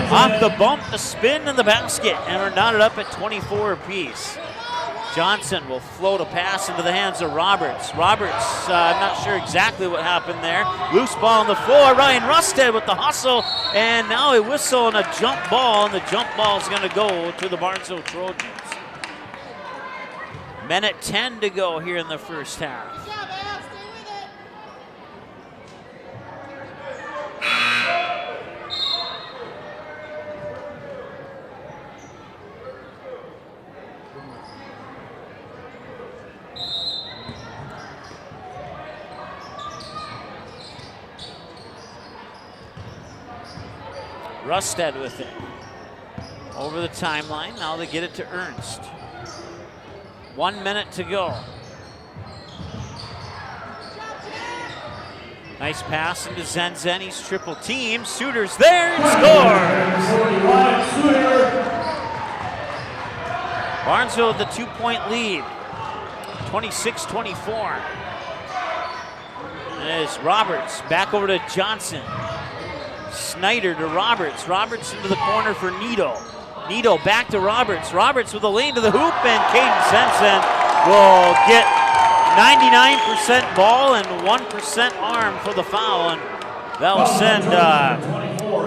Off the bump, the spin, and the basket. And we're knotted up at 24 apiece. Johnson will float a pass into the hands of Roberts. Roberts, I'm not sure exactly what happened there. Loose ball on the floor. Ryan Rusted with the hustle, and now a whistle and a jump ball, and the jump ball is going to go to the Barnesville Trojans. Minute 10 to go here in the first half. Rusted with it. Over the timeline, now they get it to Ernst. 1 minute to go. Nice pass into Zenzen, he's triple team. Suter's there and scores! Barnesville with the 2-point lead. 26-24. And it is Roberts, back over to Johnson. Snyder to Roberts. Roberts into the corner for Nito. Nito back to Roberts. Roberts with a lane to the hoop, and Caden Sensen will get 99% ball and 1% arm for the foul, and that will send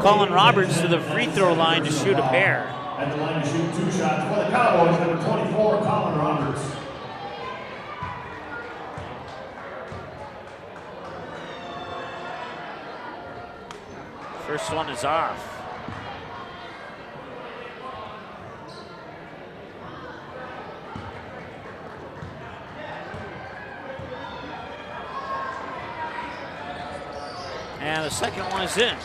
Colin Roberts to the free throw line to shoot a pair. At the line to shoot 2 shots for the Cowboys, number 24, Colin Roberts. First one is off. And the second one is in.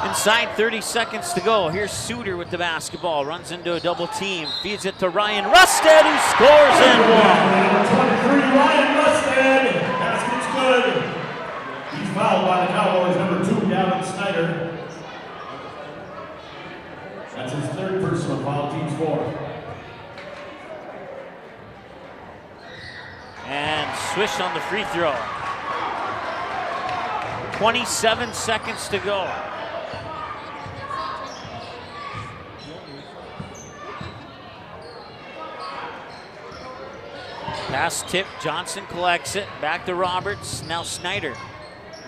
Inside 30 seconds to go. Here's Suter with the basketball. Runs into a double team. Feeds it to Ryan Rusted, who scores and one. 23, Ryan Rusted. Basket's good. He's fouled by the Cowboys, number 2, Gavin Snyder. That's his 3rd personal foul, team's 4th. And swish on the free throw. 27 seconds to go. Pass tip, Johnson collects it, back to Roberts, now Snyder.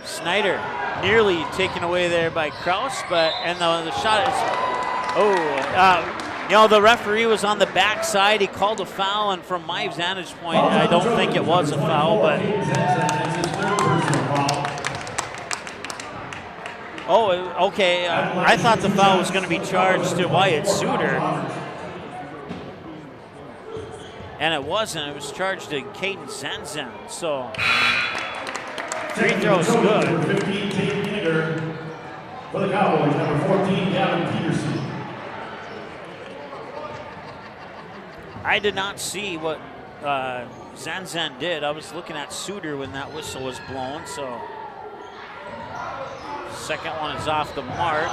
Snyder nearly taken away there by Kraus, and the shot is, the referee was on the backside. He called a foul, and from my vantage point, I don't think it was a foul, but. Oh, okay. I thought the foul was going to be charged to Wyatt Suter. And it wasn't. It was charged to Caden Zenzen. So, free throw is good. 15, Tate Vinegar. For the Cowboys, number 14, Gavin Peterson. I did not see what Zenzen did. I was looking at Suter when that whistle was blown. So, second one is off the mark.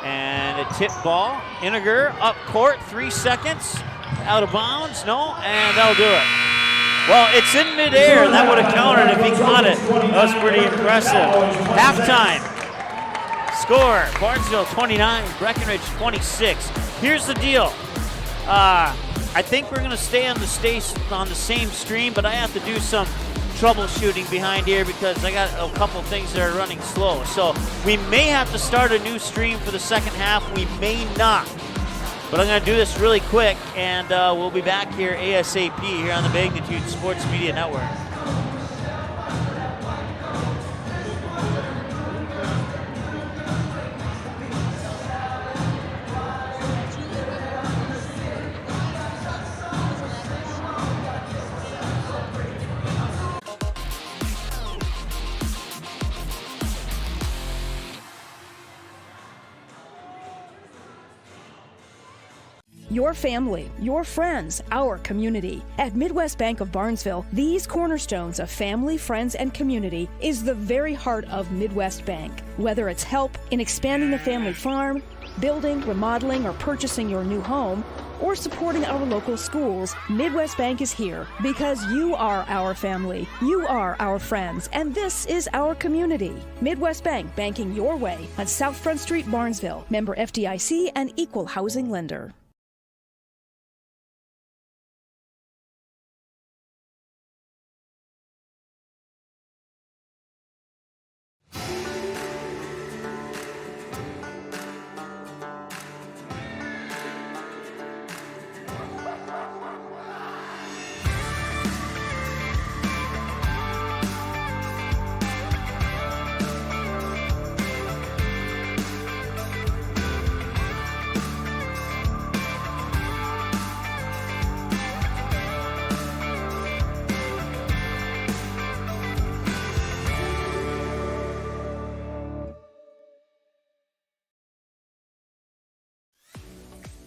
And a tip ball. Vinegar up court, 3 seconds. Out of bounds, no, and that'll do it. Well, it's in midair, and that would have counted if he caught it. That was pretty impressive. Halftime. Score, Barnesville 29, Breckenridge 26. Here's the deal. I think we're going to stay on the same stream, but I have to do some troubleshooting behind here because I got a couple things that are running slow. So we may have to start a new stream for the second half. We may not. But I'm going to do this really quick, and we'll be back here ASAP here on the Magnitude Sports Media Network. Your family, your friends, our community. At Midwest Bank of Barnesville, these cornerstones of family, friends, and community is the very heart of Midwest Bank. Whether it's help in expanding the family farm, Building, remodeling, or purchasing your new home, or supporting our local schools, Midwest Bank is here because you are our family, you are our friends, and this is our community. Midwest Bank, banking your way on South Front Street, Barnesville. Member FDIC and equal housing lender.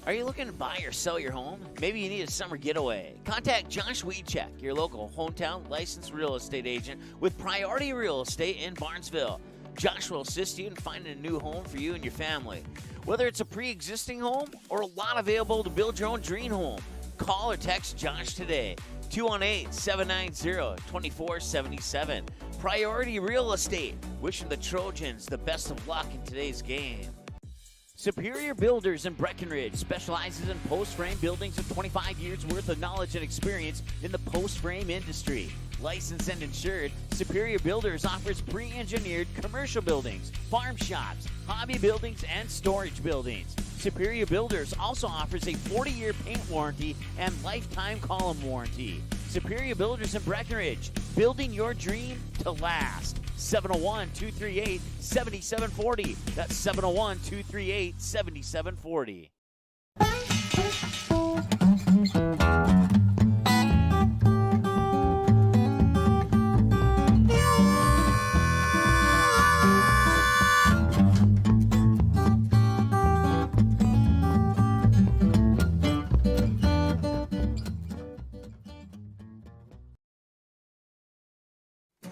Are you looking to buy or sell your home? Maybe you need a summer getaway. Contact Josh Weedcheck, your local hometown licensed real estate agent with Priority Real Estate in Barnesville. Josh will assist you in finding a new home for you and your family. Whether it's a pre-existing home or a lot available to build your own dream home, call or text Josh today. 218-790-2477. Priority Real Estate. Wishing the Trojans the best of luck in today's game. Superior Builders in Breckenridge specializes in post-frame buildings with 25 years worth of knowledge and experience in the post-frame industry. Licensed and insured, Superior Builders offers pre-engineered commercial buildings, farm shops, hobby buildings, and storage buildings. Superior Builders also offers a 40-year paint warranty and lifetime column warranty. Superior Builders in Breckenridge, building your dream to last. 701-238-7740. That's 701-238-7740.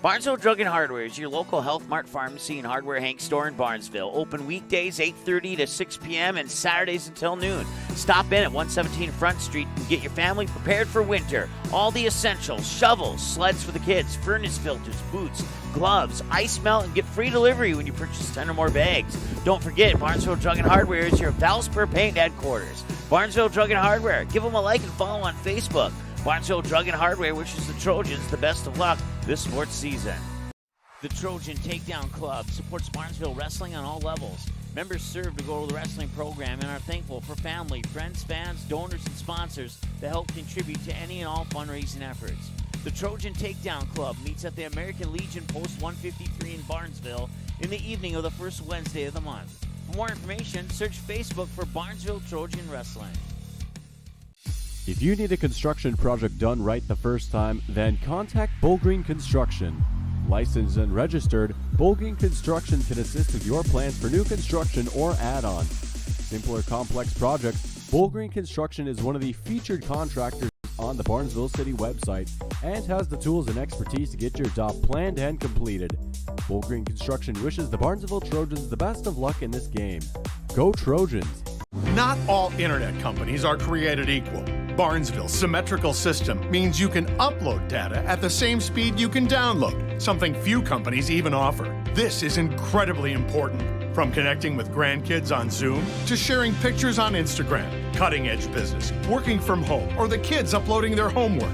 Barnesville Drug and Hardware is your local Health Mart Pharmacy and Hardware Hank store in Barnesville. Open weekdays 8:30 to 6 p.m. and Saturdays until noon. Stop in at 117 Front Street and get your family prepared for winter. All the essentials, shovels, sleds for the kids, furnace filters, boots, gloves, ice melt, and get free delivery when you purchase 10 or more bags. Don't forget, Barnesville Drug and Hardware is your Valspur Paint headquarters. Barnesville Drug and Hardware. Give them a like and follow on Facebook. Barnesville Drug and Hardware wishes the Trojans the best of luck this sports season. The Trojan Takedown Club supports Barnesville wrestling on all levels. Members serve to go to the wrestling program and are thankful for family, friends, fans, donors, and sponsors that help contribute to any and all fundraising efforts. The Trojan Takedown Club meets at the American Legion Post 153 in Barnesville in the evening of the first Wednesday of the month. For more information, search Facebook for Barnesville Trojan Wrestling. If you need a construction project done right the first time, then contact Bullgreen Construction. Licensed and registered, Bullgreen Construction can assist with your plans for new construction or add-on. Simple or complex projects, Bullgreen Construction is one of the featured contractors on the Barnesville City website and has the tools and expertise to get your job planned and completed. Bullgreen Construction wishes the Barnesville Trojans the best of luck in this game. Go Trojans! Not all internet companies are created equal. Barnesville's symmetrical system means you can upload data at the same speed you can download, something few companies even offer. This is incredibly important. From connecting with grandkids on Zoom to sharing pictures on Instagram, cutting-edge business, working from home, or the kids uploading their homework.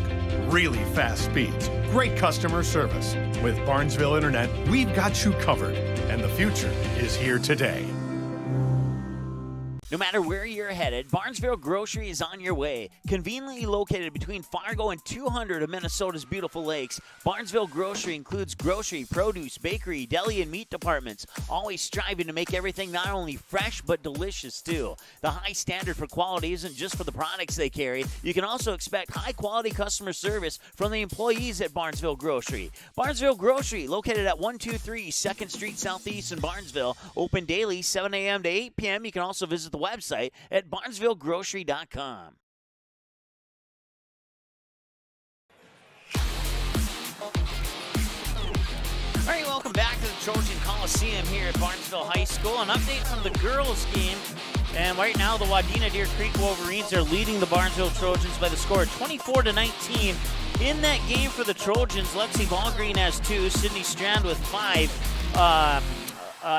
Really fast speeds, great customer service. With Barnesville Internet, we've got you covered, and the future is here today. No matter where you're headed, Barnesville Grocery is on your way. Conveniently located between Fargo and 200 of Minnesota's beautiful lakes, Barnesville Grocery includes grocery, produce, bakery, deli, and meat departments, always striving to make everything not only fresh but delicious too. The high standard for quality isn't just for the products they carry. You can also expect high-quality customer service from the employees at Barnesville Grocery. Barnesville Grocery, located at 123 2nd Street Southeast in Barnesville, open daily 7 a.m. to 8 p.m. You can also visit the website at barnesvillegrocery.com. All right, welcome back to the Trojan Coliseum here at Barnesville High School. An update from the girls' game. And right now, the Wadena Deer Creek Wolverines are leading the Barnesville Trojans by the score of 24-19. In that game for the Trojans, Lexi Ballgreen has 2, Sydney Strand with 5,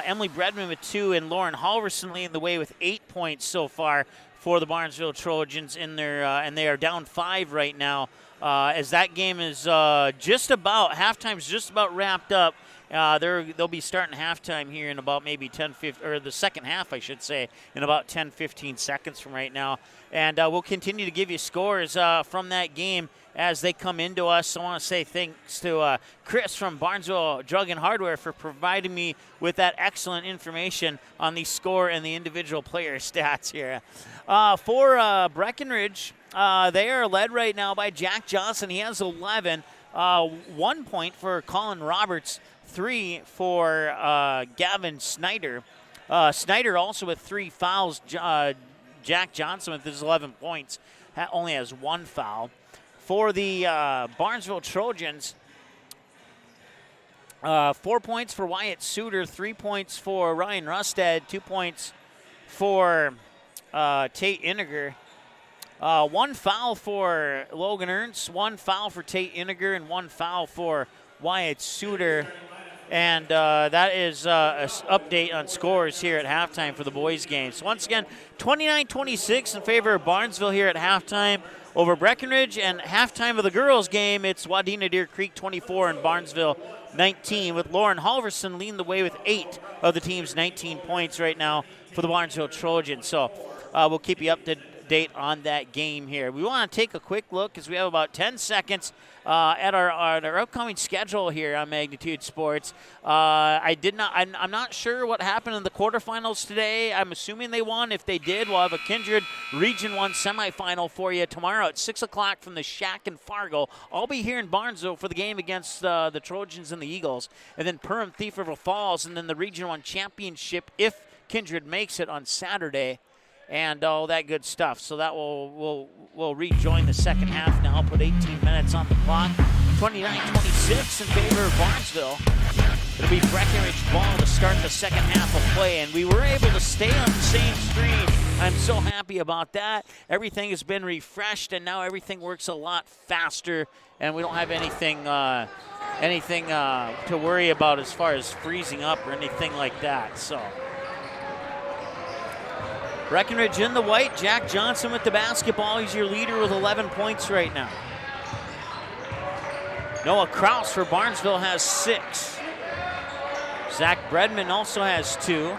Emily Bredman with 2, and Lauren Halverson leading the way with 8 points so far for the Barnesville Trojans in their, and they are down 5 right now. As that game is halftime's just about wrapped up. They'll be starting halftime here in about maybe 10-15, or the second half, I should say, in about 10-15 seconds from right now. And we'll continue to give you scores from that game as they come into us. I want to say thanks to Chris from Barnesville Drug and Hardware for providing me with that excellent information on the score and the individual player stats here. For Breckenridge, they are led right now by Jack Johnson. He has 11. 1 point for Colin Roberts, 3 for Gavin Snyder. Snyder also with 3 fouls. Jack Johnson with his 11 points only has 1 foul. For the Barnesville Trojans, 4 points for Wyatt Suter, 3 points for Ryan Rustad, 2 points for Tate Iniger. 1 foul for Logan Ernst, 1 foul for Tate Iniger, and 1 foul for Wyatt Suter. And that is an update on scores here at halftime for the boys' game. So once again, 29-26 in favor of Barnesville here at halftime over Breckenridge. And halftime of the girls' game, it's Wadena Deer Creek 24 and Barnesville 19, with Lauren Halverson leading the way with 8 of the team's 19 points right now for the Barnesville Trojans. So we'll keep you up to date on that game here. We want to take a quick look because we have about 10 seconds at our upcoming schedule here on Magnitude Sports. I'm not sure what happened in the quarterfinals today. I'm assuming they won. If they did, we'll have a Kindred Region 1 semifinal for you tomorrow at 6 o'clock from the Shack in Fargo. I'll be here in Barnesville for the game against the Trojans and the Eagles, and then Perham Thief River Falls, and then the Region 1 championship if Kindred makes it on Saturday, and all that good stuff. So that will rejoin the second half now. I'll put 18 minutes on the clock. 29-26 in favor of Barnesville. It'll be Breckenridge ball to start the second half of play, and we were able to stay on the same screen. I'm so happy about that. Everything has been refreshed, and now everything works a lot faster, and we don't have anything to worry about as far as freezing up or anything like that. So Breckenridge in the white. Jack Johnson with the basketball. He's your leader with 11 points right now. Noah Kraus for Barnesville has 6. Zach Bredman also has 2.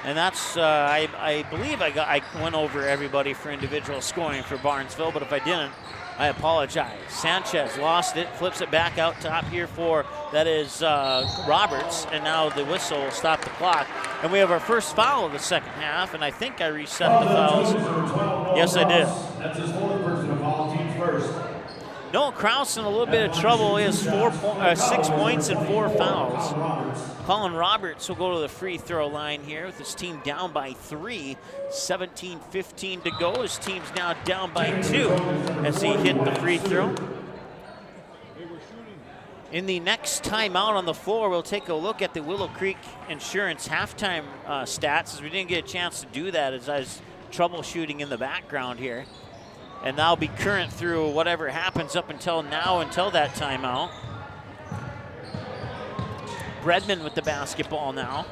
And that's, I believe I went over everybody for individual scoring for Barnesville, but if I didn't, I apologize. Sanchez lost it, flips it back out top here for, that is Roberts, and now the whistle will stop the clock. And we have our first foul of the second half, and I think I reset the fouls. Yes, I did. That's his fourth personal foul, team first. Noah Kraus in a little bit of trouble. He has 6 points and 4 fouls. Colin Roberts will go to the free throw line here with his team down by 3. 17-15 to go. His team's now down by 2 as he hit the free throw. In the next timeout on the floor, we'll take a look at the Willow Creek Insurance halftime stats, as we didn't get a chance to do that as I was troubleshooting in the background here. And that'll be current through whatever happens up until now, until that timeout. Bredman with the basketball now.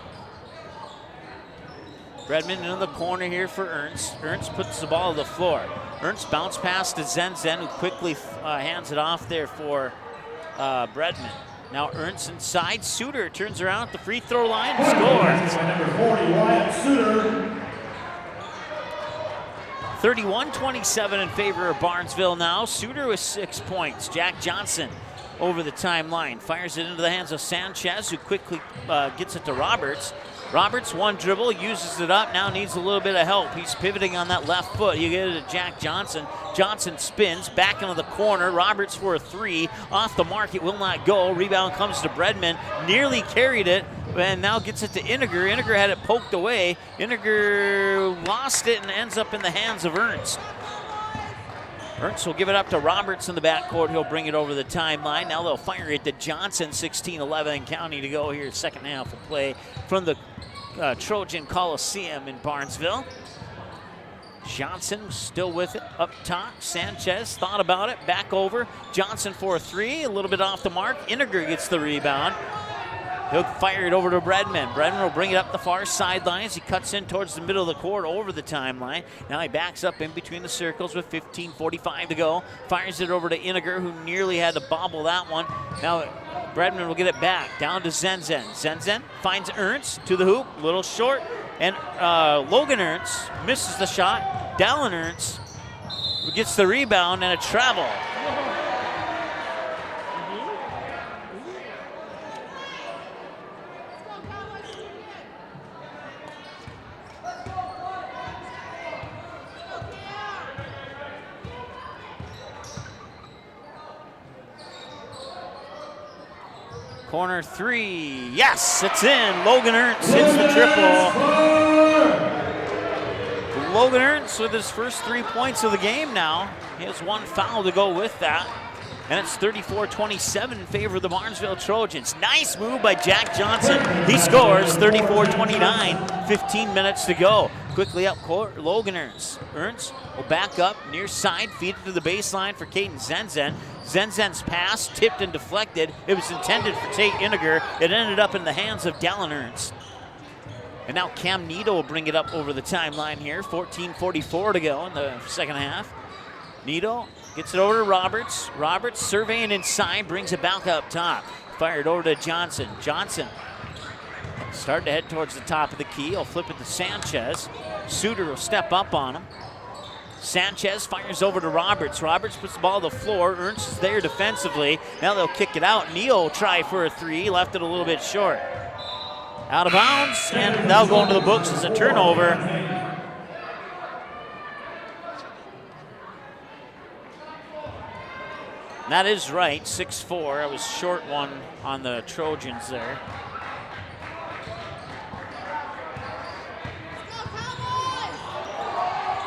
Bredman in the corner here for Ernst. Ernst puts the ball to the floor. Ernst bounce pass to Zen, who quickly hands it off there for Bredman. Now Ernst inside. Suter turns around at the free throw line and scores. Number 40, Wyatt Suter. 31-27 in favor of Barnesville now. Suter with 6 points. Jack Johnson over the timeline. Fires it into the hands of Sanchez, who quickly gets it to Roberts. Roberts, one dribble, uses it up, now needs a little bit of help. He's pivoting on that left foot. You get it to Jack Johnson. Johnson spins, back into the corner. Roberts for a 3. Off the mark, it will not go. Rebound comes to Bredman. Nearly carried it, and now gets it to Iniger. Iniger had it poked away. Iniger lost it and ends up in the hands of Ernst. Ernst will give it up to Roberts in the backcourt. He'll bring it over the timeline. Now they'll fire it to Johnson. 16-11 counting to go here. Second half of play from the Trojan Coliseum in Barnesville. Johnson still with it up top. Sanchez thought about it. Back over. Johnson for a three. A little bit off the mark. Iniger gets the rebound. He'll fire it over to Bredman. Bredman will bring it up the far sidelines. He cuts in towards the middle of the court over the timeline. Now he backs up in between the circles with 15:45 to go. Fires it over to Iniger, who nearly had to bobble that one. Now Bredman will get it back. Down to Zenzen. Zenzen finds Ernst to the hoop. A little short. And Logan Ernst misses the shot. Dallin Ernst gets the rebound and a travel. Corner three, yes, it's in. Logan Ernst hits the triple. Logan Ernst with his first 3 points of the game now. He has one foul to go with that. And it's 34-27 in favor of the Barnesville Trojans. Nice move by Jack Johnson. He scores 34-29, 15 minutes to go. Quickly up court, Logan Ernst. Ernst will back up near side, feed it to the baseline for Caden Zenzen. Zenzen's pass tipped and deflected. It was intended for Tate Iniger. It ended up in the hands of Dallin Ernst. And now Cam Nito will bring it up over the timeline here. 14:44 to go in the second half. Nito gets it over to Roberts. Roberts surveying inside, brings it back up top. Fired over to Johnson. Johnson starting to head towards the top of the key. He'll flip it to Sanchez. Suter will step up on him. Sanchez fires over to Roberts. Roberts puts the ball to the floor. Ernst is there defensively. Now they'll kick it out. Neal will try for a three. Left it a little bit short. Out of bounds, and that'll go into the books as a turnover. That is right, 6-4. I was short one on the Trojans there.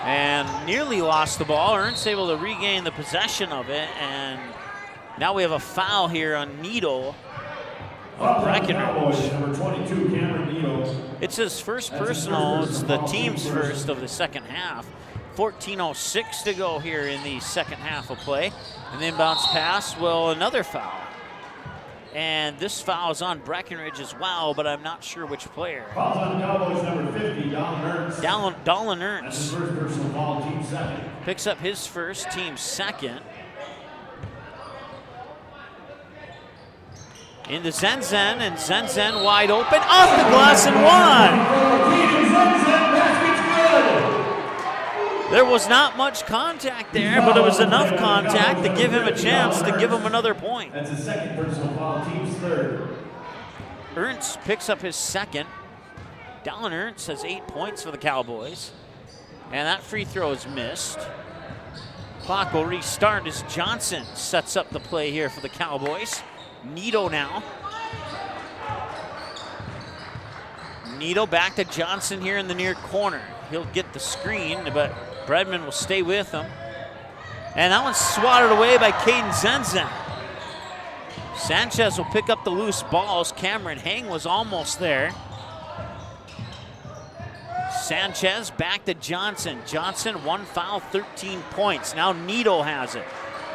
And nearly lost the ball. Ernst able to regain the possession of it, and now we have a foul here on Nito of Breckenridge. Number 22, Cameron Nito. It's his first personal. It's the team's first of the second half. 14:06 to go here in the second half of play. And then bounce pass, well, another foul. And this foul is on Breckenridge as well, but I'm not sure which player. Foul on Cowboys number 50, Dallin Ernst. Dallin Ernst. That's his first personal foul, team second. Picks up his first, team second. Into Zenzen, and Zenzen wide open, off the glass and one. There was not much contact there, but it was enough contact to give him a chance to give him another point. That's his second personal foul, team's third. Ernst picks up his second. Dallin Ernst has 8 points for the Cowboys. And that free throw is missed. Clock will restart as Johnson sets up the play here for the Cowboys. Nito now. Nito back to Johnson here in the near corner. He'll get the screen, but Bredman will stay with him. And that one's swatted away by Caden Zenzen. Sanchez will pick up the loose balls. Cameron Hang was almost there. Sanchez back to Johnson. Johnson, one foul, 13 points. Now Nito has it.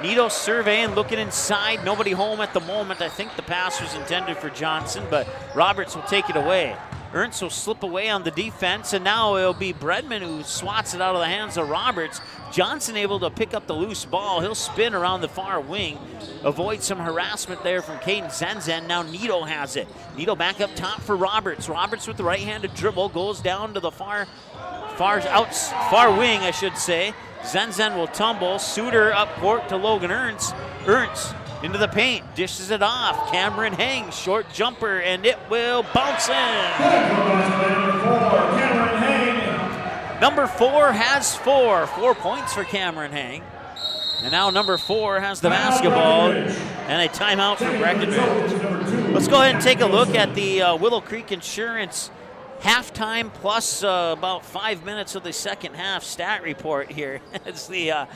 Nito surveying, looking inside. Nobody home at the moment. I think the pass was intended for Johnson, but Roberts will take it away. Ernst will slip away on the defense, and now it'll be Bredman who swats it out of the hands of Roberts. Johnson able to pick up the loose ball. He'll spin around the far wing, avoid some harassment there from Caden Zenzen. Now Nito has it. Nito back up top for Roberts. Roberts with the right-handed dribble goes down to the far wing, I should say. Zenzen will tumble. Suter up court to Logan Ernst. Ernst into the paint, dishes it off. Cameron Hang, short jumper, and it will bounce in. Number 4 has 4 points for Cameron Hang. And now number 4 has the basketball and a timeout for Breckenridge. Let's go ahead and take a look at the Willow Creek Insurance halftime plus about 5 minutes of the second half stat report here. It's the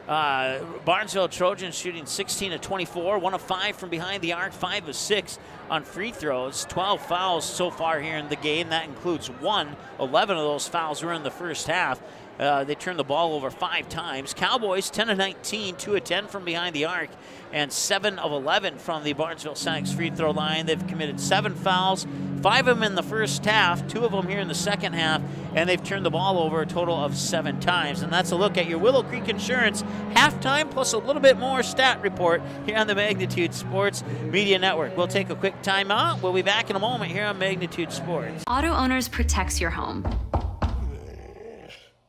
Barnesville Trojans shooting 16 of 24, 1 of 5 from behind the arc, 5 of 6 on free throws, 12 fouls so far here in the game. That includes 1. 11 of those fouls were in the first half. They turned the ball over 5 times. Cowboys 10 of 19, 2 of 10 from behind the arc, and 7 of 11 from the Barnesville Senex free throw line. They've committed 7 fouls, 5 of them in the first half, 2 of them here in the second half, and they've turned the ball over a total of 7 times. And that's a look at your Willow Creek Insurance halftime plus a little bit more stat report here on the Magnitude Sports Media Network. We'll take a quick timeout. We'll be back in a moment here on Magnitude Sports. Auto Owners protects your home.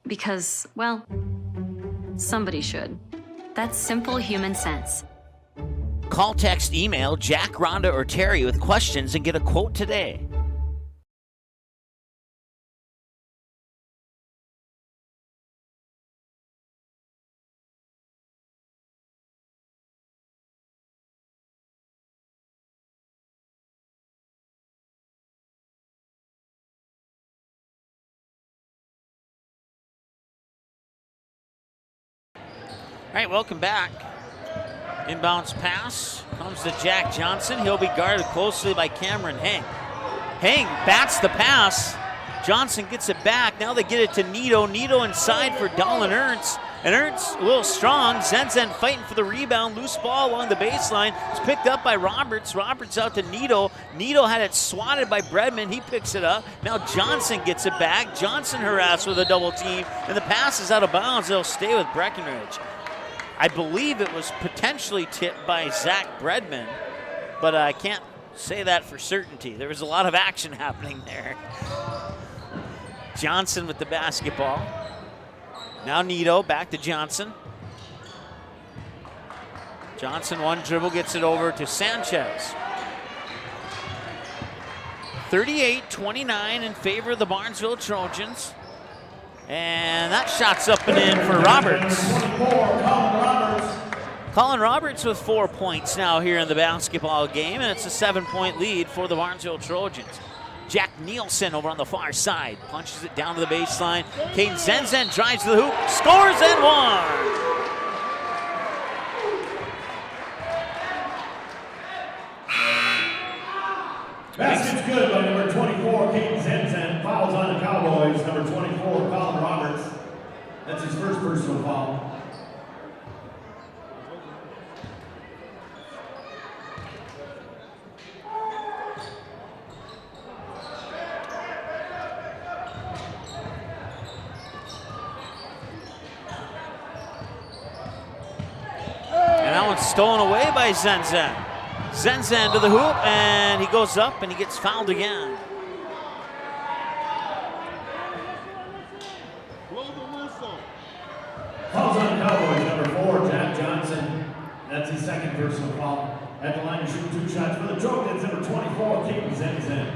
Because, well, somebody should. That's simple human sense. Call, text, email Jack, Rhonda, or Terry with questions and get a quote today. All right, welcome back. Inbounds pass comes to Jack Johnson. He'll be guarded closely by Cameron Heng. Heng bats the pass. Johnson gets it back. Now they get it to Nito. Nito inside for Dallin Ernst. And Ernst a little strong. Zenzen fighting for the rebound. Loose ball along the baseline. It's picked up by Roberts. Roberts out to Nito. Nito had it swatted by Bredman. He picks it up. Now Johnson gets it back. Johnson harassed with a double team. And the pass is out of bounds. They'll stay with Breckenridge. I believe it was potentially tipped by Zach Bredman, but I can't say that for certainty. There was a lot of action happening there. Johnson with the basketball. Now Nito, back to Johnson. Johnson, one dribble, gets it over to Sanchez. 38-29 in favor of the Barnesville Trojans. And that shot's up and in for Roberts. Colin Roberts with 4 points now here in the basketball game, and it's a 7-point lead for the Barnesville Trojans. Jack Nielsen over on the far side, punches it down to the baseline. Caden Zenzen drives to the hoop, scores and one. Basket's good by number 24, Caden Zenzen. Fouls on the Cowboys, number 24, Colin Roberts. That's his first personal foul. And that one's stolen away by Zenzen. Zenzen to the hoop, and he goes up and he gets fouled again. Fouls on the Cowboys, number 4, Jack Johnson. That's his second personal foul. At the line to shoot 2 shots for the Trojans, number 24, Caden Zenzen.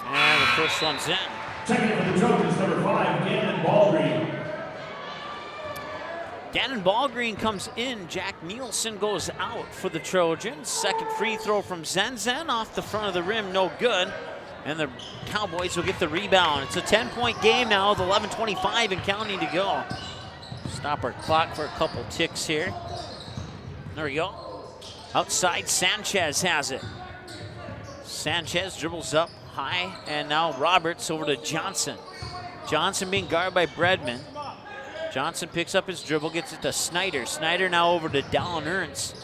And the first one's in. Checking for the Trojans, number 5, Gannon Ballgreen. Gannon Ballgreen comes in. Jack Nielsen goes out for the Trojans. Second free throw from Zenzen off the front of the rim, no good. And the Cowboys will get the rebound. It's a 10-point game now with 11:25 and counting to go. Stop our clock for a couple ticks here. There we go. Outside, Sanchez has it. Sanchez dribbles up high, and now Roberts over to Johnson. Johnson being guarded by Bredman. Johnson picks up his dribble, gets it to Snyder. Snyder now over to Dallin Ernst.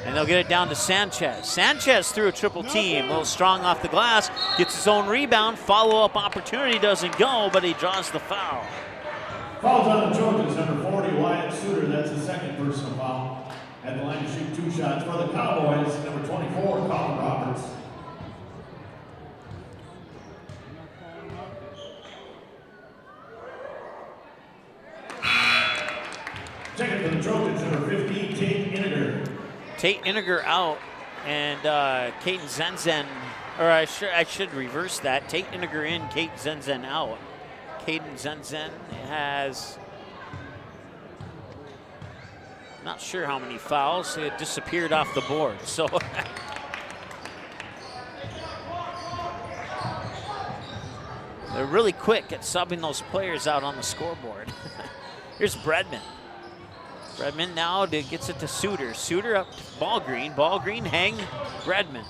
And they'll get it down to Sanchez. Sanchez through a triple team. A little strong off the glass. Gets his own rebound. Follow-up opportunity doesn't go, but he draws the foul. Fouls on the Trojans, number 40, Wyatt Suter. That's his second personal foul. At the line to shoot 2 shots for the Cowboys, number 24, Colin Roberts. Checking for the Trojans, number 15, Tate Iniger. Tate Iniger out, and Caden Zenzen, or I should reverse that. Tate Iniger in, Caden Zenzen out. Caden Zenzen has, not sure how many fouls. It disappeared off the board. So They're really quick at subbing those players out on the scoreboard. Here's Bredman. Bredman now gets it to Suter. Suter up to Ballgreen. Ballgreen hang Bredman.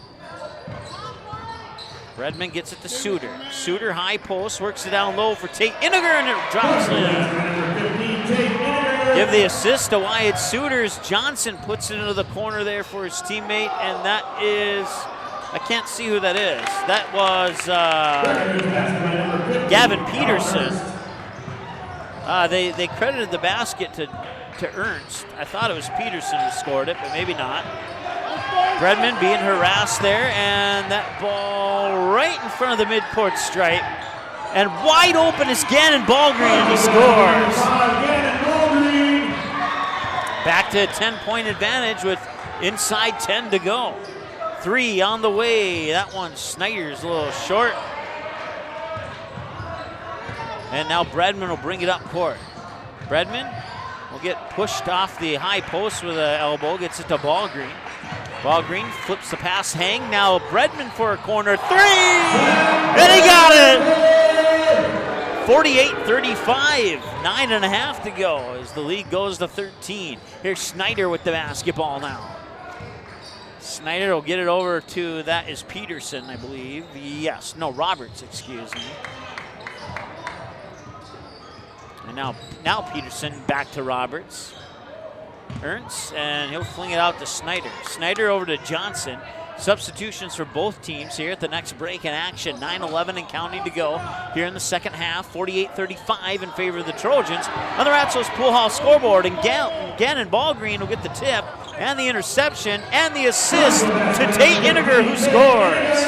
Bredman gets it to Suter. Suter high post, works it down low for Tate Iniger, and it drops in. Give the assist to Wyatt Suiters. Johnson puts it into the corner there for his teammate, and that is, I can't see who that is. That was Gavin Peterson. They credited the basket to Ernst. I thought it was Peterson who scored it, but maybe not. Bredman being harassed there, and that ball right in front of the midcourt stripe. And wide open is Gannon Ballgreen, and he scores. Back to a 10-point advantage with inside 10 to go. 3 on the way. That one, Snyder's a little short. And now Bredman will bring it up court. Bredman will get pushed off the high post with an elbow, gets it to Ballgreen. Ballgreen flips the pass hang. Now Bredman for a corner 3! And he got it! 48-35, 9.5 to go as the lead goes to 13. Here's Snyder with the basketball now. Snyder will get it over to, that is Peterson, I believe. Yes, no, Roberts, excuse me. And now Peterson back to Roberts. Ernst, and he'll fling it out to Snyder. Snyder over to Johnson. Substitutions for both teams here at the next break in action. 9:11 and counting to go here in the second half. 48-35 in favor of the Trojans. On the Ratsos Pool Hall scoreboard, and Gannon Ballgreen will get the tip and the interception and the assist to Tate Iniger, who scores.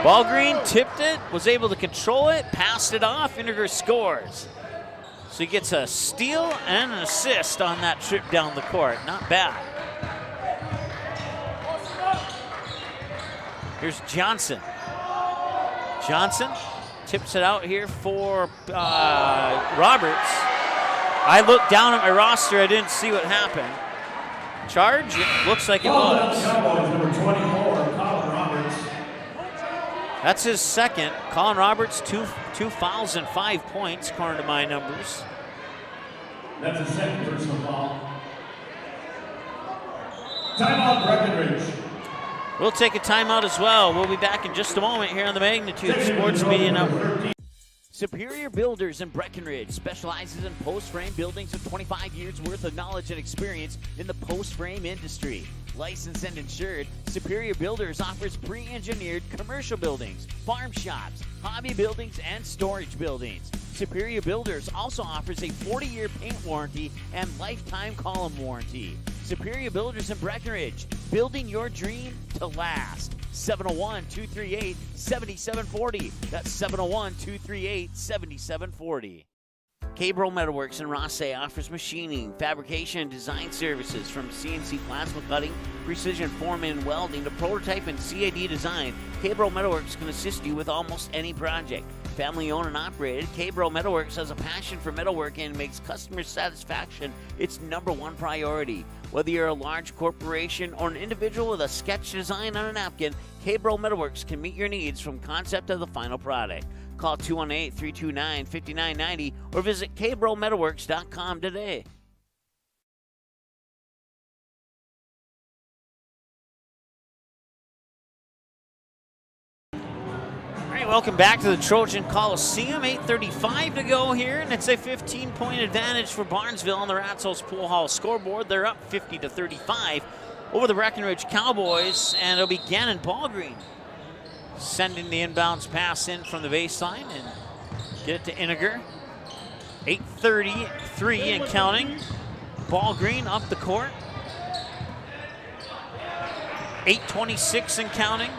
Ballgreen tipped it, was able to control it, passed it off, Iniger scores. So he gets a steal and an assist on that trip down the court. Not bad. Here's Johnson. Johnson tips it out here for Roberts. I looked down at my roster. I didn't see what happened. Charge? It looks like it was. Cowboys, number 24, Colin Roberts. That's his second. Colin Roberts, two fouls and 5 points, according to my numbers. That's his second personal foul. Timeout, Breckenridge. We'll take a timeout as well. We'll be back in just a moment here on the Magnitude Sports Media Network. Superior Builders in Breckenridge specializes in post-frame buildings with 25 years worth of knowledge and experience in the post-frame industry. Licensed and insured, Superior Builders offers pre-engineered commercial buildings, farm shops, hobby buildings, and storage buildings. Superior Builders also offers a 40-year paint warranty and lifetime column warranty. Superior Builders in Breckenridge, building your dream to last. 701-238-7740. That's 701-238-7740. Cabral Metalworks in Rossay offers machining, fabrication, and design services from CNC plasma cutting, precision forming and welding to prototype and CAD design. Cabral Metalworks can assist you with almost any project. Family owned and operated, Cabral Metalworks has a passion for metalworking and makes customer satisfaction its #1 priority. Whether you're a large corporation or an individual with a sketch design on a napkin, Cabral Metalworks can meet your needs from concept to the final product. Call 218-329-5990 or visit cabralmetalworks.com today. All right, welcome back to the Trojan Coliseum. 8:35 to go here, and it's a 15-point advantage for Barnesville on the Ratsos Pool Hall scoreboard. They're up 50-35 over the Breckenridge Cowboys, and it'll be Gannon Ballgreen sending the inbounds pass in from the baseline and get it to Iniger. 8:33 and counting. Ballgreen up the court. 8:26 and counting.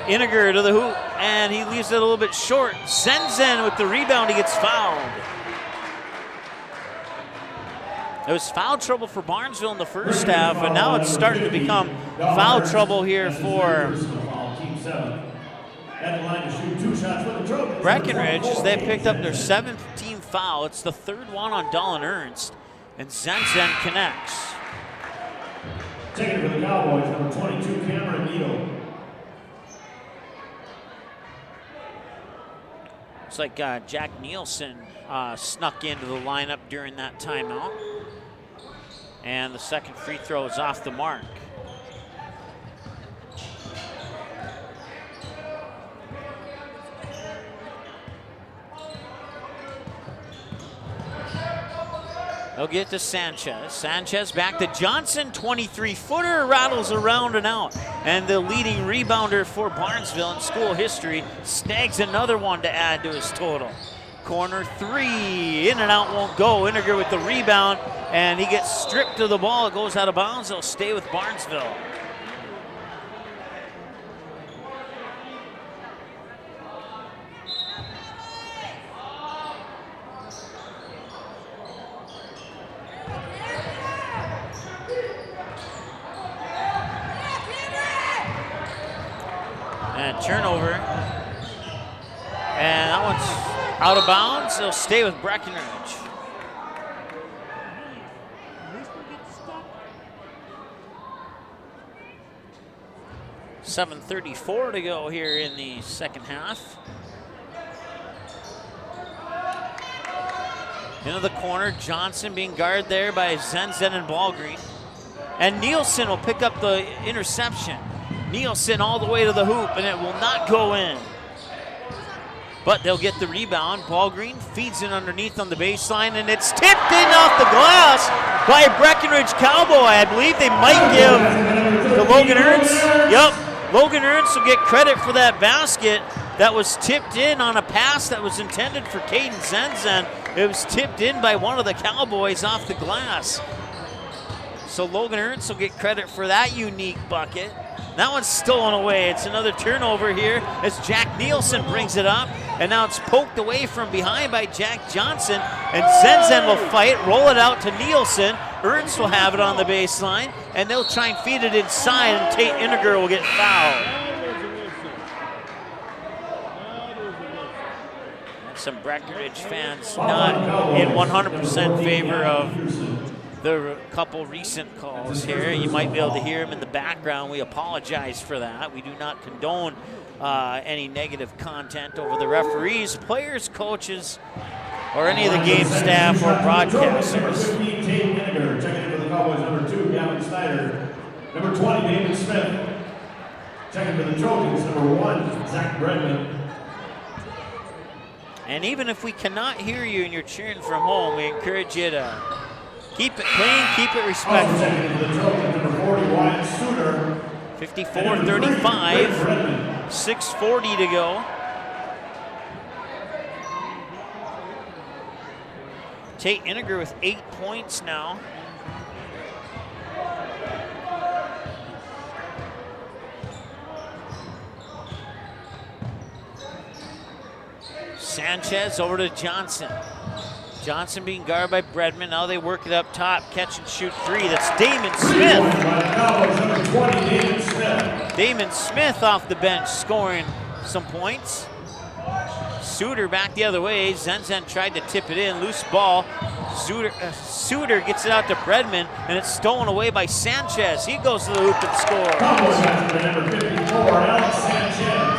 Iniger to the hoop, and he leaves it a little bit short. Zenzen with the rebound, he gets fouled. It was foul trouble for Barnesville in the first half, and now it's starting to become foul trouble here for Breckenridge as they picked up their 17th foul. It's the third one on Dolan Ernst, and Zenzen connects. Taking it for the Cowboys, number 22, Cameron Neal. Looks like Jack Nielsen snuck into the lineup during that timeout. And the second free throw is off the mark. They'll get to Sanchez. Sanchez back to Johnson, 23-footer, rattles around and out. And the leading rebounder for Barnesville in school history snags another one to add to his total. Corner three, in and out won't go. Inniger with the rebound, and he gets stripped of the ball. It goes out of bounds. They'll stay with Barnesville. And turnover. And that one's out of bounds. They'll stay with Breckenridge. .734 to go here in the second half. Into the corner, Johnson being guarded there by Zenzen and Ballgreen. And Nielsen will pick up the interception. Nielsen all the way to the hoop, and it will not go in. But they'll get the rebound. Ballgreen feeds it underneath on the baseline, and it's tipped in off the glass by a Breckenridge Cowboy. I believe they might give to Logan Ernst. Yep, Logan Ernst will get credit for that basket that was tipped in on a pass that was intended for Caden Zenzen. It was tipped in by one of the Cowboys off the glass. So Logan Ernst will get credit for that unique bucket. That one's stolen away. It's another turnover here as Jack Nielsen brings it up. And now it's poked away from behind by Jack Johnson. And Zenzen will fight, roll it out to Nielsen. Ernst will have it on the baseline. And they'll try and feed it inside, and Tate Inniger will get fouled. And some Breckenridge fans not in 100% favor of the couple recent calls here. You might be able to hear them in the background. We apologize for that. We do not condone any negative content over the referees, players, coaches, or any of the game staff or broadcasters. Checking in for the Cowboys, number 2, Gavin Snyder. Number 20, David Smith. Checking for the Trojans, number 1, Zach Bredman. And even if we cannot hear you and you're cheering from home, we encourage you to keep it clean, keep it respectful. 54-35, 6:40 to go. Tate Inniger with 8 points now. Sanchez over to Johnson. Johnson being guarded by Bredman. Now they work it up top. Catch and shoot three. That's Damon Smith. Damon Smith off the bench scoring some points. Suter back the other way. Zenzen tried to tip it in. Loose ball. Suter gets it out to Bredman, and it's stolen away by Sanchez. He goes to the hoop and scores. Number 54, Alex Sanchez.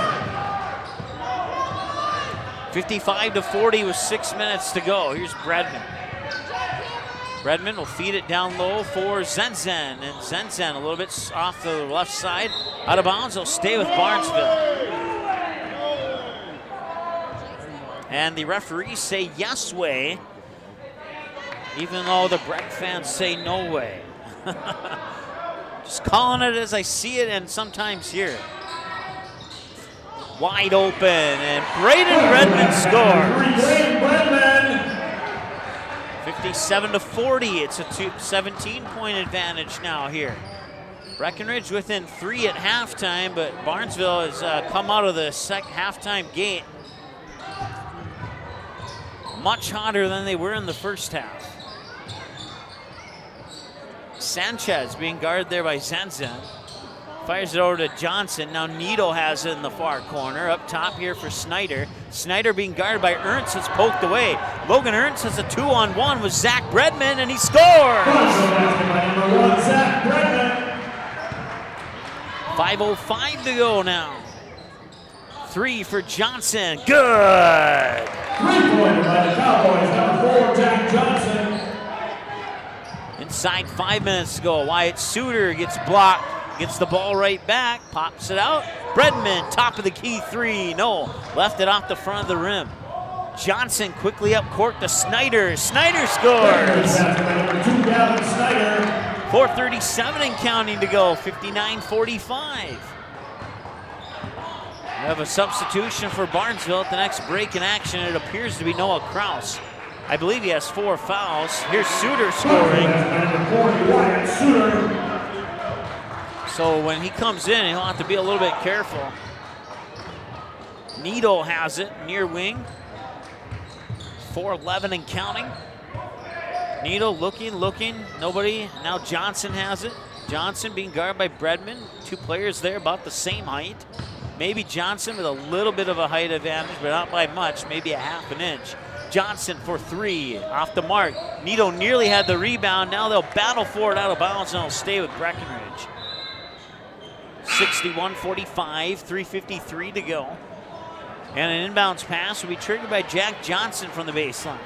55-40 with 6 minutes to go. Here's Bredman. Bredman will feed it down low for Zenzen. And Zenzen a little bit off the left side. Out of bounds. He'll stay with Barnesville. And the referees say yes way, even though the Breck fans say no way. Just calling it as I see it and sometimes hear it. Wide open, and Braden Redmond scores. 57-40, it's a 17-point advantage now here. Breckenridge within 3 at halftime, but Barnesville has come out of the halftime gate much hotter than they were in the first half. Sanchez being guarded there by Zenzen. Fires it over to Johnson. Now Nito has it in the far corner. Up top here for Snyder. Snyder being guarded by Ernst. It's poked away. Logan Ernst has a 2-on-1 with Zach Bredman, and he scores! 5:05 to go now. Three for Johnson. Good. 3-pointer by the Cowboys, number 4, Jack Johnson. Inside 5 minutes to go. Wyatt Suter gets blocked, gets the ball right back, pops it out. Bredman, top of the key three. No, left it off the front of the rim. Johnson quickly up court to Snyder. Snyder scores. 4:37 and counting to go. 59-45. We have a substitution for Barnesville at the next break in action. It appears to be Noah Kraus. I believe he has 4 fouls. Here's Suter scoring. So when he comes in, he'll have to be a little bit careful. Needle has it, near wing. 4:11 and counting. Needle looking, nobody. Now Johnson has it. Johnson being guarded by Bredman. 2 players there about the same height. Maybe Johnson with a little bit of a height advantage, but not by much, maybe a half an inch. Johnson for 3, off the mark. Needle nearly had the rebound. Now they'll battle for it out of bounds, and it'll stay with Breckenridge. 61-45, 3:53 to go. And an inbounds pass will be triggered by Jack Johnson from the baseline.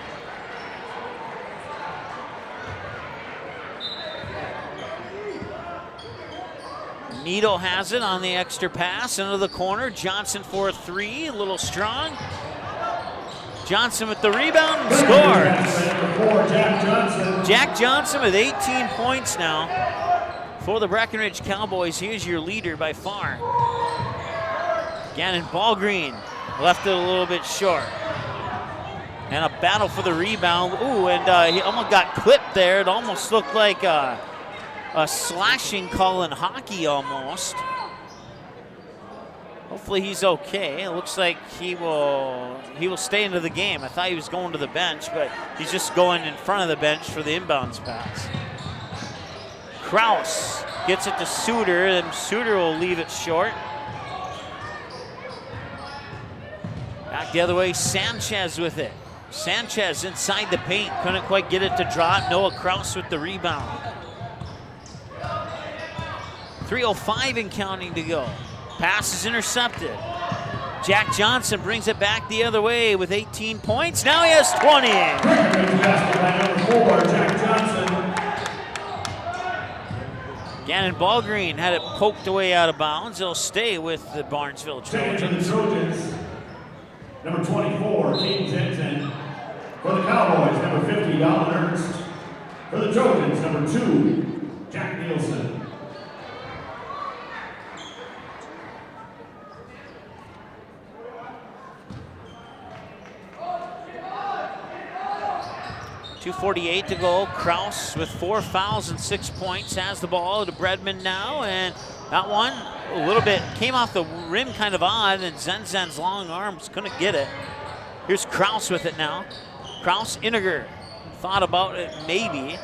Needle has it on the extra pass into the corner. Johnson for 3, a little strong. Johnson with the rebound and scores. Jack Johnson with 18 points now for the Breckenridge Cowboys. He is your leader by far. Gannon Ballgreen left it a little bit short. And a battle for the rebound. Ooh, and he almost got clipped there. It almost looked like a slashing call in hockey almost. Hopefully he's okay. It looks like he will stay into the game. I thought he was going to the bench, but he's just going in front of the bench for the inbounds pass. Kraus gets it to Suter, and Suter will leave it short. Back the other way, Sanchez with it. Sanchez inside the paint, couldn't quite get it to drop. Noah Kraus with the rebound. 3:05 and counting to go. Pass is intercepted. Jack Johnson brings it back the other way with 18 points. Now he has 20. Gannon Ballgreen had it poked away out of bounds. He'll stay with the Barnesville Trojans. Number 24, Keaton Jensen. For the Cowboys, number 50, Donald Ernst. For the Trojans, number 2, Jack Nielsen. .248 to go. Kraus with 4 fouls and 6 points has the ball to Bredman now, and that one a little bit came off the rim kind of odd, and Zenzen's long arms couldn't get it. Here's Kraus with it now. Kraus, Iniger thought about it maybe.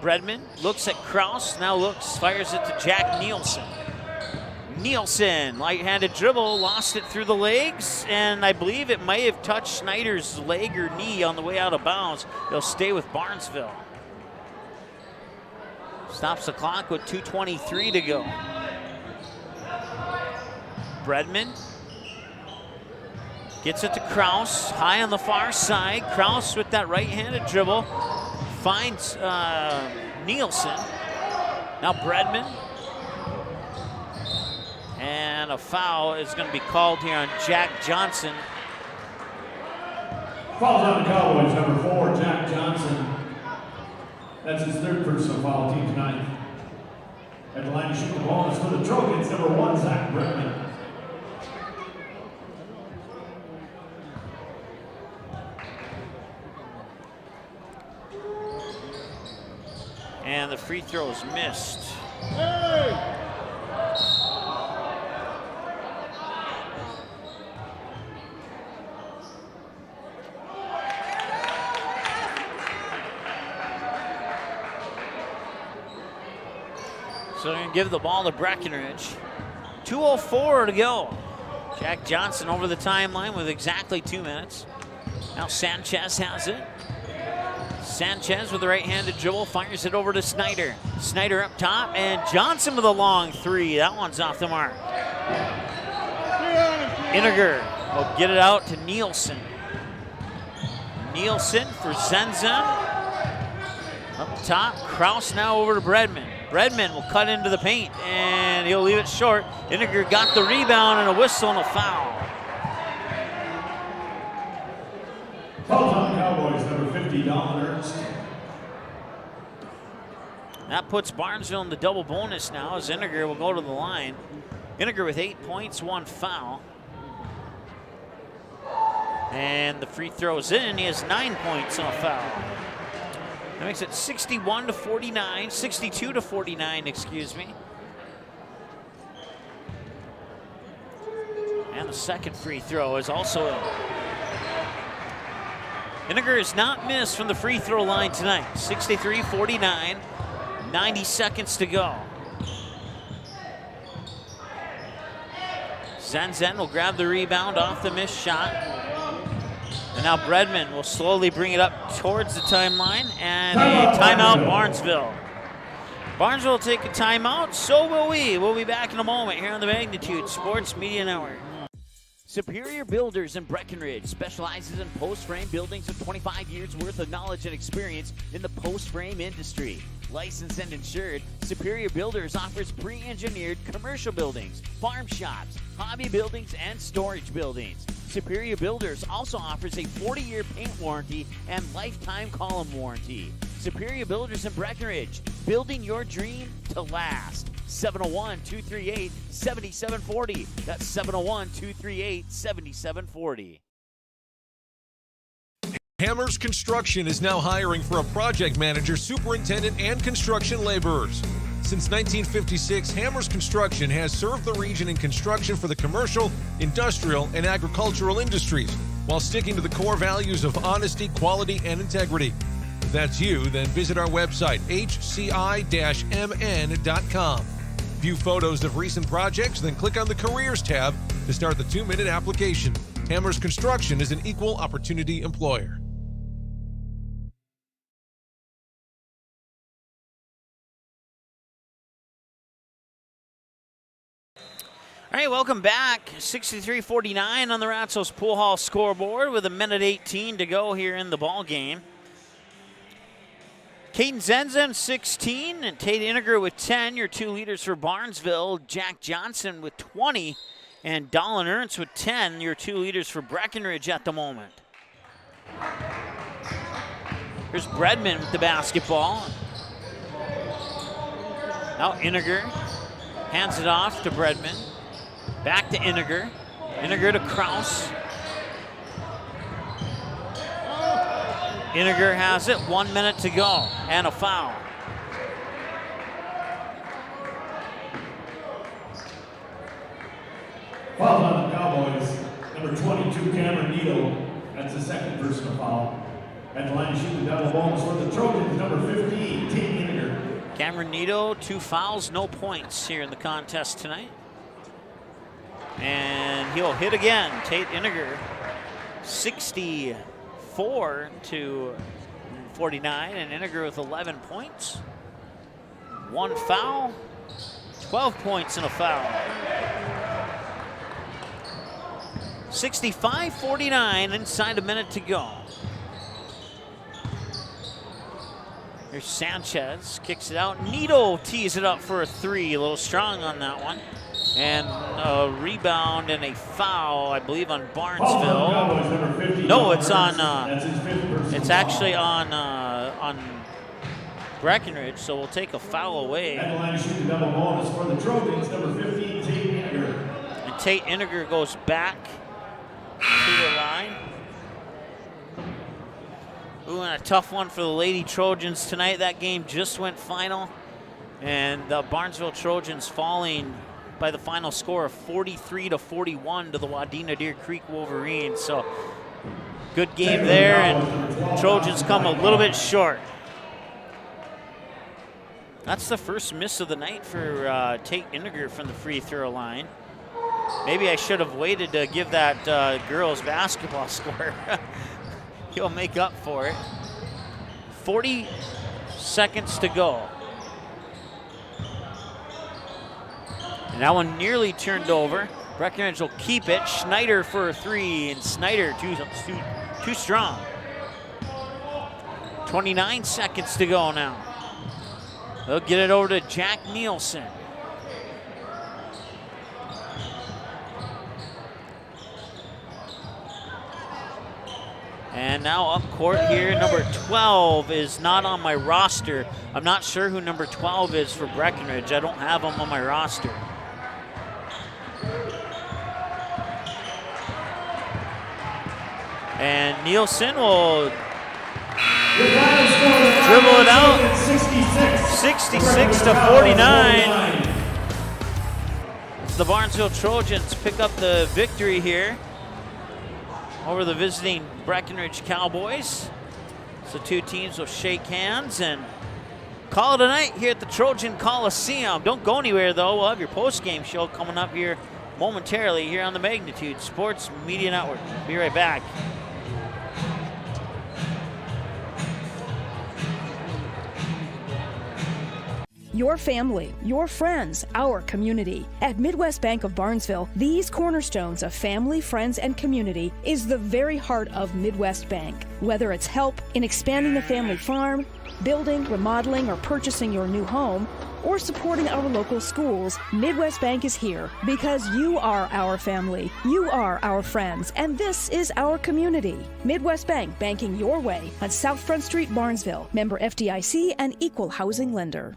Bredman looks at Kraus, now looks, fires it to Jack Nielsen. Nielsen, light-handed dribble, lost it through the legs, and I believe it might have touched Snyder's leg or knee on the way out of bounds. They'll stay with Barnesville. Stops the clock with 2:23 to go. Bredman gets it to Kraus, high on the far side. Kraus with that right-handed dribble finds Nielsen. Now Bredman. And a foul is going to be called here on Jack Johnson. Fouls on the Cowboys, number 4, Jack Johnson. That's his 3rd personal foul, team tonight. At the line to shoot the ball is for the Trojans, number 1, Zach Bredman. And the free throw is missed. Hey! So they're going to give the ball to Breckenridge. 2:04 to go. Jack Johnson over the timeline with exactly 2 minutes. Now Sanchez has it. Sanchez with the right-handed dribble fires it over to Snyder. Snyder up top, and Johnson with a long 3. That one's off the mark. Iniger will get it out to Nielsen. Nielsen for Zenzen. Up top, Kraus now over to Bredman. Bredman will cut into the paint, and he'll leave it short. Iniger got the rebound, and a whistle and a foul. Foul on the Cowboys, number 50, Donald Ernst. That puts Barnesville in the double bonus now as Iniger will go to the line. Iniger with 8 points, 1 foul. And the free throw's in. He has 9 points and a foul. That makes it 61 to 49, 62 to 49, excuse me. And the second free throw is also in. Iniger has not missed from the free throw line tonight. 63-49, 90 seconds to go. Zenzen will grab the rebound off the missed shot. And now Bredman will slowly bring it up towards the timeline, and a timeout, Barnesville. Barnesville will take a timeout, so will we. We'll be back in a moment here on the Magnitude Sports Media Network. Superior Builders in Breckenridge specializes in post-frame buildings with 25 years worth of knowledge and experience in the post-frame industry. Licensed and insured, Superior Builders offers pre-engineered commercial buildings, farm shops, hobby buildings, and storage buildings. Superior Builders also offers a 40-year paint warranty and lifetime column warranty. Superior Builders in Breckenridge, building your dream to last. 701-238-7740. That's 701-238-7740. Hammers Construction is now hiring for a project manager, superintendent, and construction laborers. Since 1956, Hammers Construction has served the region in construction for the commercial, industrial, and agricultural industries, while sticking to the core values of honesty, quality, and integrity. If that's you, then visit our website, hci-mn.com. View photos of recent projects, then click on the Careers tab to start the 2-minute application. Hammers Construction is an equal opportunity employer. All right, welcome back. 63-49 on the Ratsos Pool Hall scoreboard with 1:18 to go here in the ball game. Caden Zenzen, 16, and Tate Iniger with 10, your two leaders for Barnesville. Jack Johnson with 20, and Dolan Ernst with 10, your two leaders for Breckenridge at the moment. Here's Bredman with the basketball. Now Iniger hands it off to Bredman. Back to Iniger. Iniger to Kraus. Iniger has it, 1 minute to go, and a foul. Foul on the Cowboys, number 22, Cameron Needle. That's the second personal foul. At the line to shoot the double bonus for the Trojans, number 15, Tate Iniger. Cameron Needle, 2 fouls, no points here in the contest tonight. And he'll hit again. Tate Iniger, 64-49, and Iniger with 11 points. 1 foul, 12 points and a foul. 65-49, inside a minute to go. Here's Sanchez, kicks it out. Needle tees it up for a 3, a little strong on that one. And a rebound and a foul, I believe, on Barnesville. No, it's on. It's actually on Breckenridge. So we'll take a foul away. At the line to shoot the double bonus for the Trojans, number 15, Tate Iniger. And Tate Iniger goes back to the line. Ooh, and a tough one for the Lady Trojans tonight. That game just went final, and the Barnesville Trojans falling by the final score of 43-41 to the Wadena Deer Creek Wolverines. So good game there, and Trojans come a little bit short. That's the first miss of the night for Tate Iniger from the free throw line. Maybe I should have waited to give that girls basketball score. He'll make up for it. 40 seconds to go. And that one nearly turned over. Breckenridge will keep it. Schneider for 3, and Snyder too strong. 29 seconds to go now. They'll get it over to Jack Nielsen. And now up court here, number 12 is not on my roster. I'm not sure who number 12 is for Breckenridge. I don't have him on my roster. And Nielsen will dribble it out. 66 to 49. The Barnesville Trojans pick up the victory here over the visiting Breckenridge Cowboys. So two teams will shake hands and call it a night here at the Trojan Coliseum. Don't go anywhere though. We'll have your post-game show coming up here momentarily here on the Magnitude Sports Media Network. Be right back. Your family, your friends, our community. At Midwest Bank of Barnesville, these cornerstones of family, friends, and community is the very heart of Midwest Bank. Whether it's help in expanding the family farm, building, remodeling, or purchasing your new home, or supporting our local schools, Midwest Bank is here because you are our family, you are our friends, and this is our community. Midwest Bank, banking your way on South Front Street, Barnesville. Member FDIC and equal housing lender.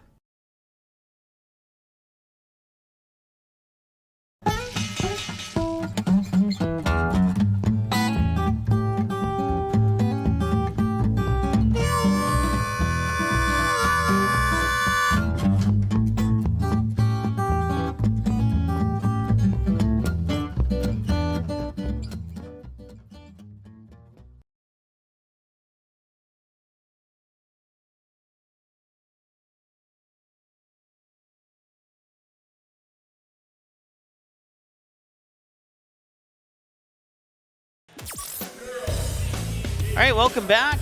All right, welcome back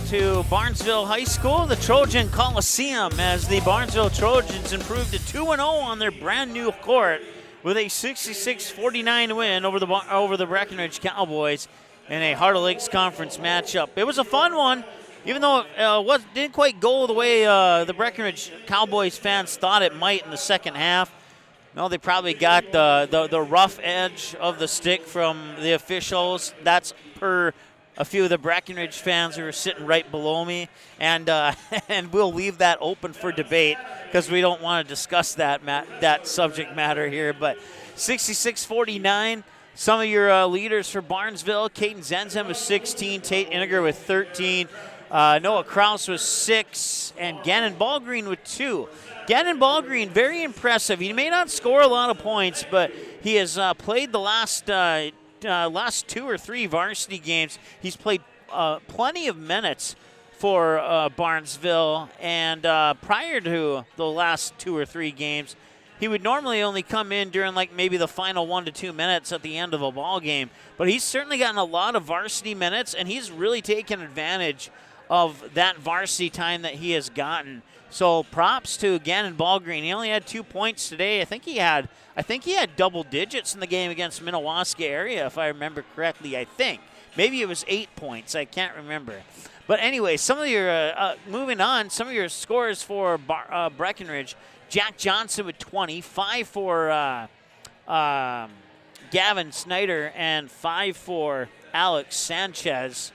to Barnesville High School, the Trojan Coliseum, as the Barnesville Trojans improved to 2-0 on their brand new court with a 66-49 win over the Breckenridge Cowboys in a Heart of Lakes Conference matchup. It was a fun one, even though it didn't quite go the way the Breckenridge Cowboys fans thought it might in the second half. No, they probably got the rough edge of the stick from the officials. That's per a few of the Breckenridge fans who are sitting right below me, and and we'll leave that open for debate because we don't want to discuss that subject matter here. But 66-49, some of your leaders for Barnesville: Caden Zenzem with 16, Tate Iniger with 13, Noah Kraus with 6, and Gannon Ballgreen with 2. Gannon Ballgreen, very impressive. He may not score a lot of points, but he has played the last 2 or 3 varsity games. He's played plenty of minutes for Barnesville, and prior to the last 2 or 3 games, he would normally only come in during like maybe the final 1 to 2 minutes at the end of a ball game. But he's certainly gotten a lot of varsity minutes, and he's really taken advantage of that varsity time that he has gotten. So props to Gannon Ballgreen. He only had 2 points today. I think he had double digits in the game against Minnewaska area, if I remember correctly. I think maybe it was 8 points. I can't remember. But anyway, some of your moving on. Some of your scores for Breckenridge: Jack Johnson with 20, 5 for Gavin Snyder, and 5 for Alex Sanchez.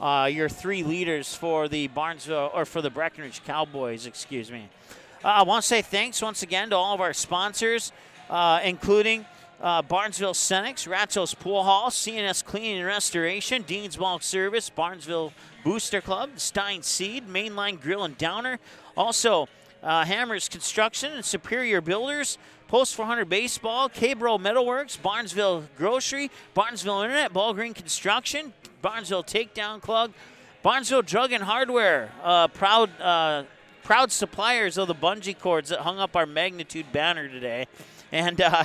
Your 3 leaders for the Breckenridge Cowboys, excuse me. I want to say thanks once again to all of our sponsors, including Barnesville Cenex, Ratzo's Pool Hall, CNS Cleaning and Restoration, Dean's Bulk Service, Barnesville Booster Club, Stein Seed, Mainline Grill and Downer. Also, Hammers Construction and Superior Builders, Post 400 Baseball, K-Bro Metalworks, Barnesville Grocery, Barnesville Internet, Ballgreen Construction, Barnesville Takedown Club, Barnesville Drug and Hardware, proud suppliers of the bungee cords that hung up our Magnitude banner today, and the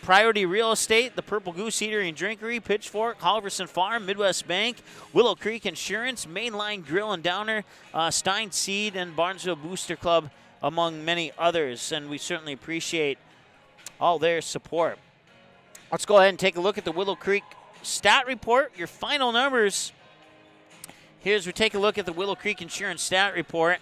Priority Real Estate, the Purple Goose Eatery and Drinkery, Pitchfork, Halverson Farm, Midwest Bank, Willow Creek Insurance, Mainline Grill and Downer, Stein Seed, and Barnesville Booster Club, among many others. And we certainly appreciate all their support. Let's go ahead and take a look at the Willow Creek stat report. Your final numbers. Here's we take a look at the Willow Creek Insurance stat report.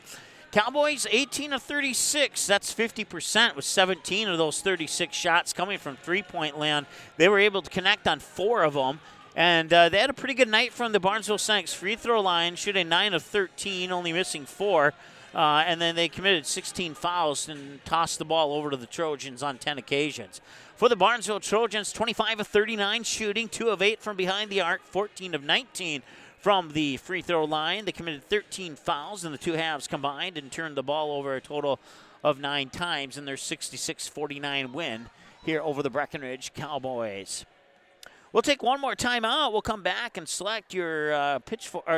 Cowboys 18 of 36. That's 50%, with 17 of those 36 shots coming from three-point land. They were able to connect on 4 of them. And they had a pretty good night from the Barnesville Saints free throw line, shooting 9 of 13, only missing 4. And then they committed 16 fouls and tossed the ball over to the Trojans on 10 occasions. For the Barnesville Trojans, 25 of 39 shooting, 2 of 8 from behind the arc, 14 of 19 from the free throw line. They committed 13 fouls in the two halves combined and turned the ball over a total of 9 times in their 66-49 win here over the Breckenridge Cowboys. We'll take one more timeout. We'll come back and select your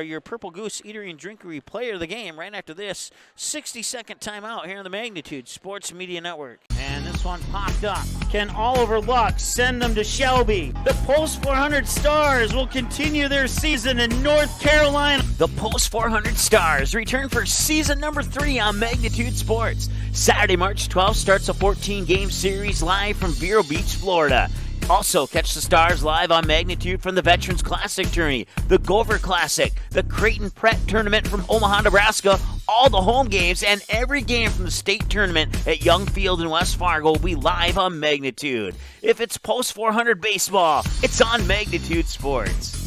your Purple Goose Eatery and Drinkery player of the game right after this 60-second timeout here on the Magnitude Sports Media Network. And this one popped up. Can Oliver Luck send them to Shelby? The Post 400 Stars will continue their season in North Carolina. The Post 400 Stars return for season number 3 on Magnitude Sports. Saturday, March 12th starts a 14-game series live from Vero Beach, Florida. Also, catch the Stars live on Magnitude from the Veterans Classic Tourney, the Gopher Classic, the Creighton Pret Tournament from Omaha, Nebraska, all the home games, and every game from the state tournament at Young Field in West Fargo will be live on Magnitude. If it's Post 400 baseball, it's on Magnitude Sports.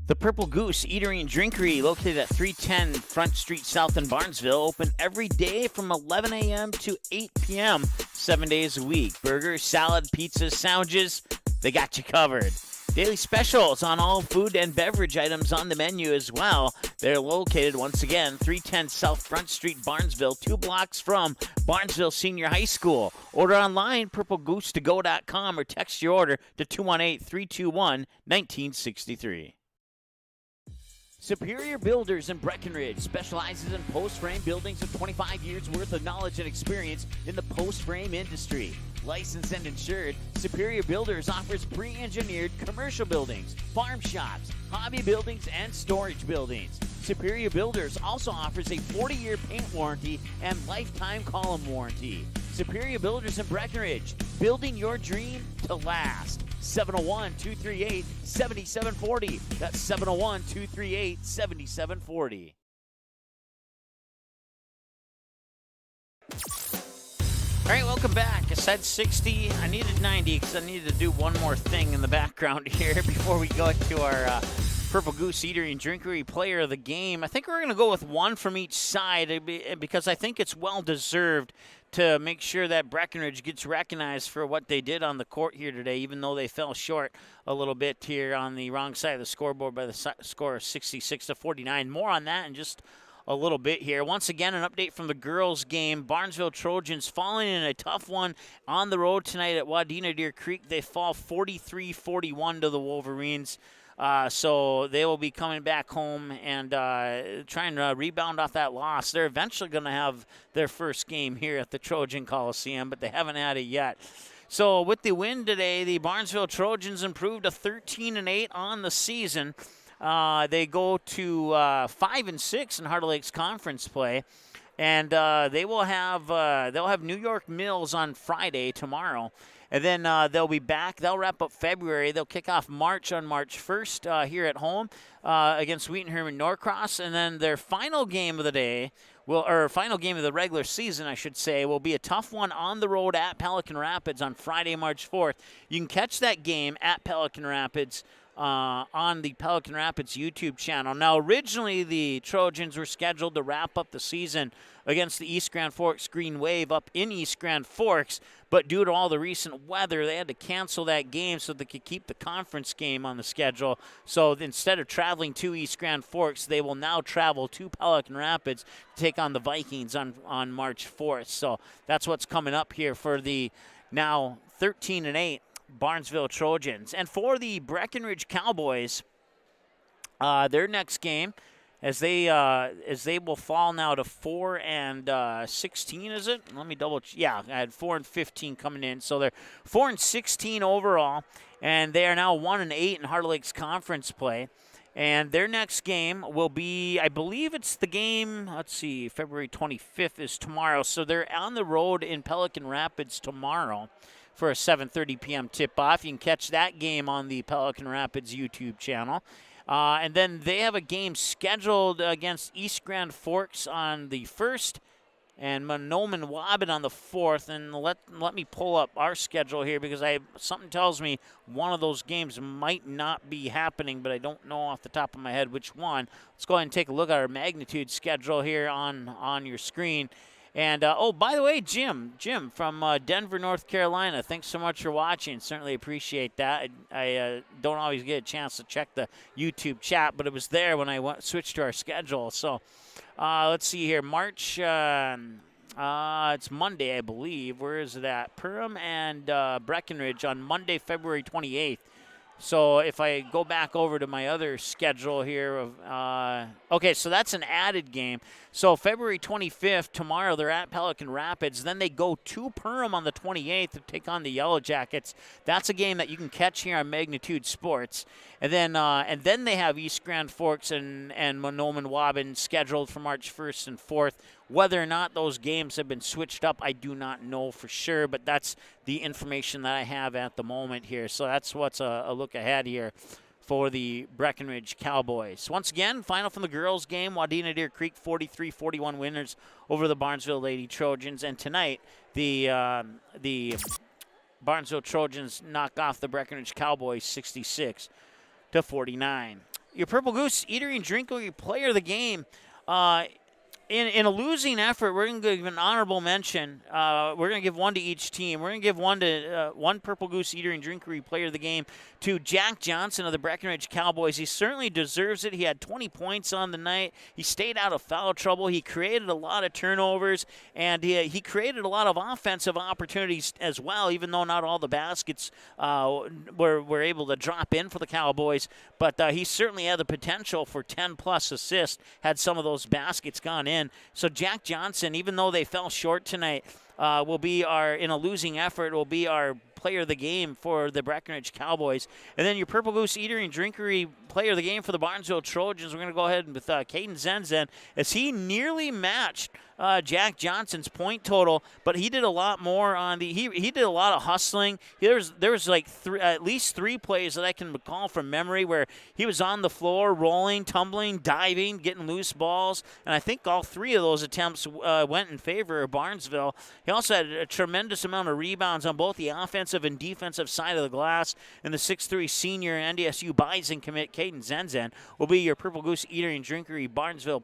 The Purple Goose Eatery and Drinkery, located at 310 Front Street South in Barnesville, open every day from 11 a.m. to 8 p.m., 7 days a week. Burgers, salad, pizzas, sandwiches, they got you covered. Daily specials on all food and beverage items on the menu as well. They're located, once again, 310 South Front Street, Barnesville, 2 blocks from Barnesville Senior High School. Order online, purplegoose2go.com, or text your order to 218-321-1963. Superior Builders in Breckenridge specializes in post-frame buildings with 25 years worth of knowledge and experience in the post-frame industry. Licensed and insured, Superior Builders offers pre-engineered commercial buildings, farm shops, hobby buildings, and storage buildings. Superior Builders also offers a 40-year paint warranty and lifetime column warranty. Superior Builders in Breckenridge, building your dream to last. 701-238-7740. That's 701-238-7740. All right, welcome back. I said 60. I needed 90 because I needed to do one more thing in the background here before we go to our Purple Goose Eatery and Drinkery player of the game. I think we're going to go with one from each side because I think it's well-deserved to make sure that Breckenridge gets recognized for what they did on the court here today, even though they fell short a little bit here on the wrong side of the scoreboard by the score of 66-49. More on that in just a little bit here. Once again, an update from the girls' game. Barnesville Trojans falling in a tough one on the road tonight at Wadena Deer Creek. They fall 43-41 to the Wolverines. So they will be coming back home and trying to rebound off that loss. They're eventually going to have their first game here at the Trojan Coliseum, but they haven't had it yet. So with the win today, the Barnesville Trojans improved to 13-8 on the season. They go to 5-6 in Heart of Lakes Conference play, and they will have they'll have New York Mills on Friday tomorrow. And then they'll be back. They'll wrap up February. They'll kick off March on March 1st here at home against Wheaton Herman Norcross. And then their final game of the day, final game of the regular season, I should say, will be a tough one on the road at Pelican Rapids on Friday, March 4th. You can catch that game at Pelican Rapids on the Pelican Rapids YouTube channel. Now, originally the Trojans were scheduled to wrap up the season against the East Grand Forks Green Wave up in East Grand Forks, but due to all the recent weather, they had to cancel that game so they could keep the conference game on the schedule. So instead of traveling to East Grand Forks, they will now travel to Pelican Rapids to take on the Vikings on March 4th. So that's what's coming up here for the now 13-8 Barnesville Trojans. And for the Breckenridge Cowboys, their next game, as they will fall now to 4-16, is it? Let me double check. Yeah, I had 4-15 coming in, so they're 4-16 overall, and they are now 1-8 in Heart of Lakes Conference play. And their next game will be, I believe it's the game, let's see, February 25th is tomorrow. So they're on the road in Pelican Rapids tomorrow for a 7:30 p.m. tip-off. You can catch that game on the Pelican Rapids YouTube channel. And then they have a game scheduled against East Grand Forks on the 1st and Monoman Wabbit on the 4th. And let me pull up our schedule here because something tells me one of those games might not be happening, but I don't know off the top of my head which one. Let's go ahead and take a look at our magnitude schedule here on your screen. And, by the way, Jim from Denver, North Carolina, thanks so much for watching. Certainly appreciate that. I don't always get a chance to check the YouTube chat, but it was there when I switched to our schedule. So let's see here. March, it's Monday, I believe. Where is it at? Perham and Breckenridge on Monday, February 28th. So if I go back over to my other schedule here, okay, so that's an added game. So February 25th, tomorrow, they're at Pelican Rapids. Then they go to Perham on the 28th to take on the Yellow Jackets. That's a game that you can catch here on Magnitude Sports. And then they have East Grand Forks and Monoman Wabbit scheduled for March 1st and 4th. Whether or not those games have been switched up, I do not know for sure, but that's the information that I have at the moment here. So that's what's a look ahead here for the Breckenridge Cowboys. Once again, final from the girls' game, Wadena Deer Creek 43-41 winners over the Barnesville Lady Trojans. And tonight, the Barnesville Trojans knock off the Breckenridge Cowboys 66-49. Your Purple Goose Eatery and Drinkery Player of the Game. In a losing effort, we're going to give an honorable mention. We're going to give one to each team. We're going to give one to one Purple Goose Eater and Drinkery Player of the Game to Jack Johnson of the Breckenridge Cowboys. He certainly deserves it. He had 20 points on the night. He stayed out of foul trouble. He created a lot of turnovers, and he created a lot of offensive opportunities as well, even though not all the baskets were able to drop in for the Cowboys. But he certainly had the potential for 10-plus assists had some of those baskets gone in. So Jack Johnson, even though they fell short tonight, will be in a losing effort, will be our player of the game for the Breckenridge Cowboys. And then your Purple Goose Eatery and Drinkery player of the game for the Barnesville Trojans, we're going to go ahead with Caden Zenzen, as he nearly matched Jack Johnson's point total, but he did a lot more on he did a lot of hustling. There was like at least three plays that I can recall from memory where he was on the floor, rolling, tumbling, diving, getting loose balls, and I think all three of those attempts went in favor of Barnesville. He also had a tremendous amount of rebounds on both the offensive and defensive side of the glass, and the 6'3" senior NDSU Bison commit Caden Zenzen will be your Purple Goose Eatery and Drinkery Barnesville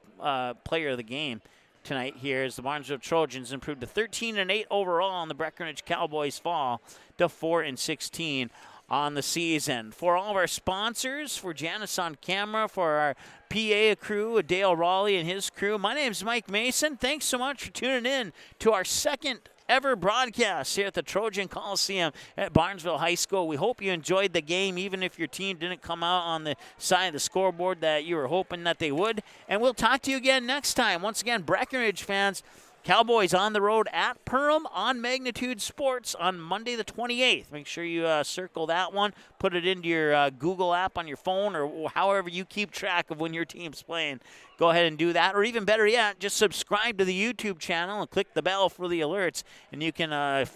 player of the game tonight here as the Barnesville Trojans improved to 13-8 overall, and the Breckenridge Cowboys fall to 4-16 on the season. For all of our sponsors, for Janice on camera, for our PA crew, Dale Raleigh and his crew, my name is Mike Mason. Thanks so much for tuning in to our second ever broadcast here at the Trojan Coliseum at Barnesville High School. We hope you enjoyed the game, even if your team didn't come out on the side of the scoreboard that you were hoping that they would. And we'll talk to you again next time. Once again, Breckenridge fans, Cowboys on the road at Perham on Magnitude Sports on Monday the 28th. Make sure you circle that one. Put it into your Google app on your phone or however you keep track of when your team's playing. Go ahead and do that. Or even better yet, just subscribe to the YouTube channel and click the bell for the alerts. And you can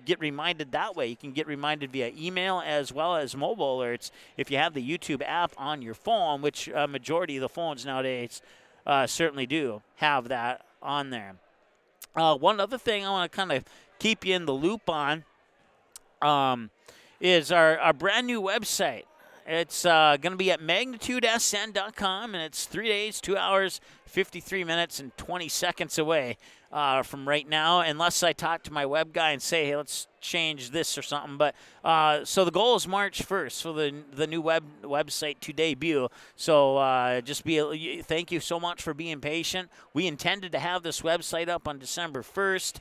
get reminded that way. You can get reminded via email as well as mobile alerts if you have the YouTube app on your phone, which majority of the phones nowadays certainly do have that on there. One other thing I want to kind of keep you in the loop on is our brand new website. It's going to be at magnitudesn.com, and it's 3 days, 2 hours, 53 minutes, and 20 seconds away from right now, unless I talk to my web guy and say, hey, let's change this or something. But so the goal is March 1st for the new website to debut. So thank you so much for being patient. We intended to have this website up on December 1st.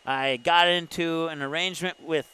I got into an arrangement with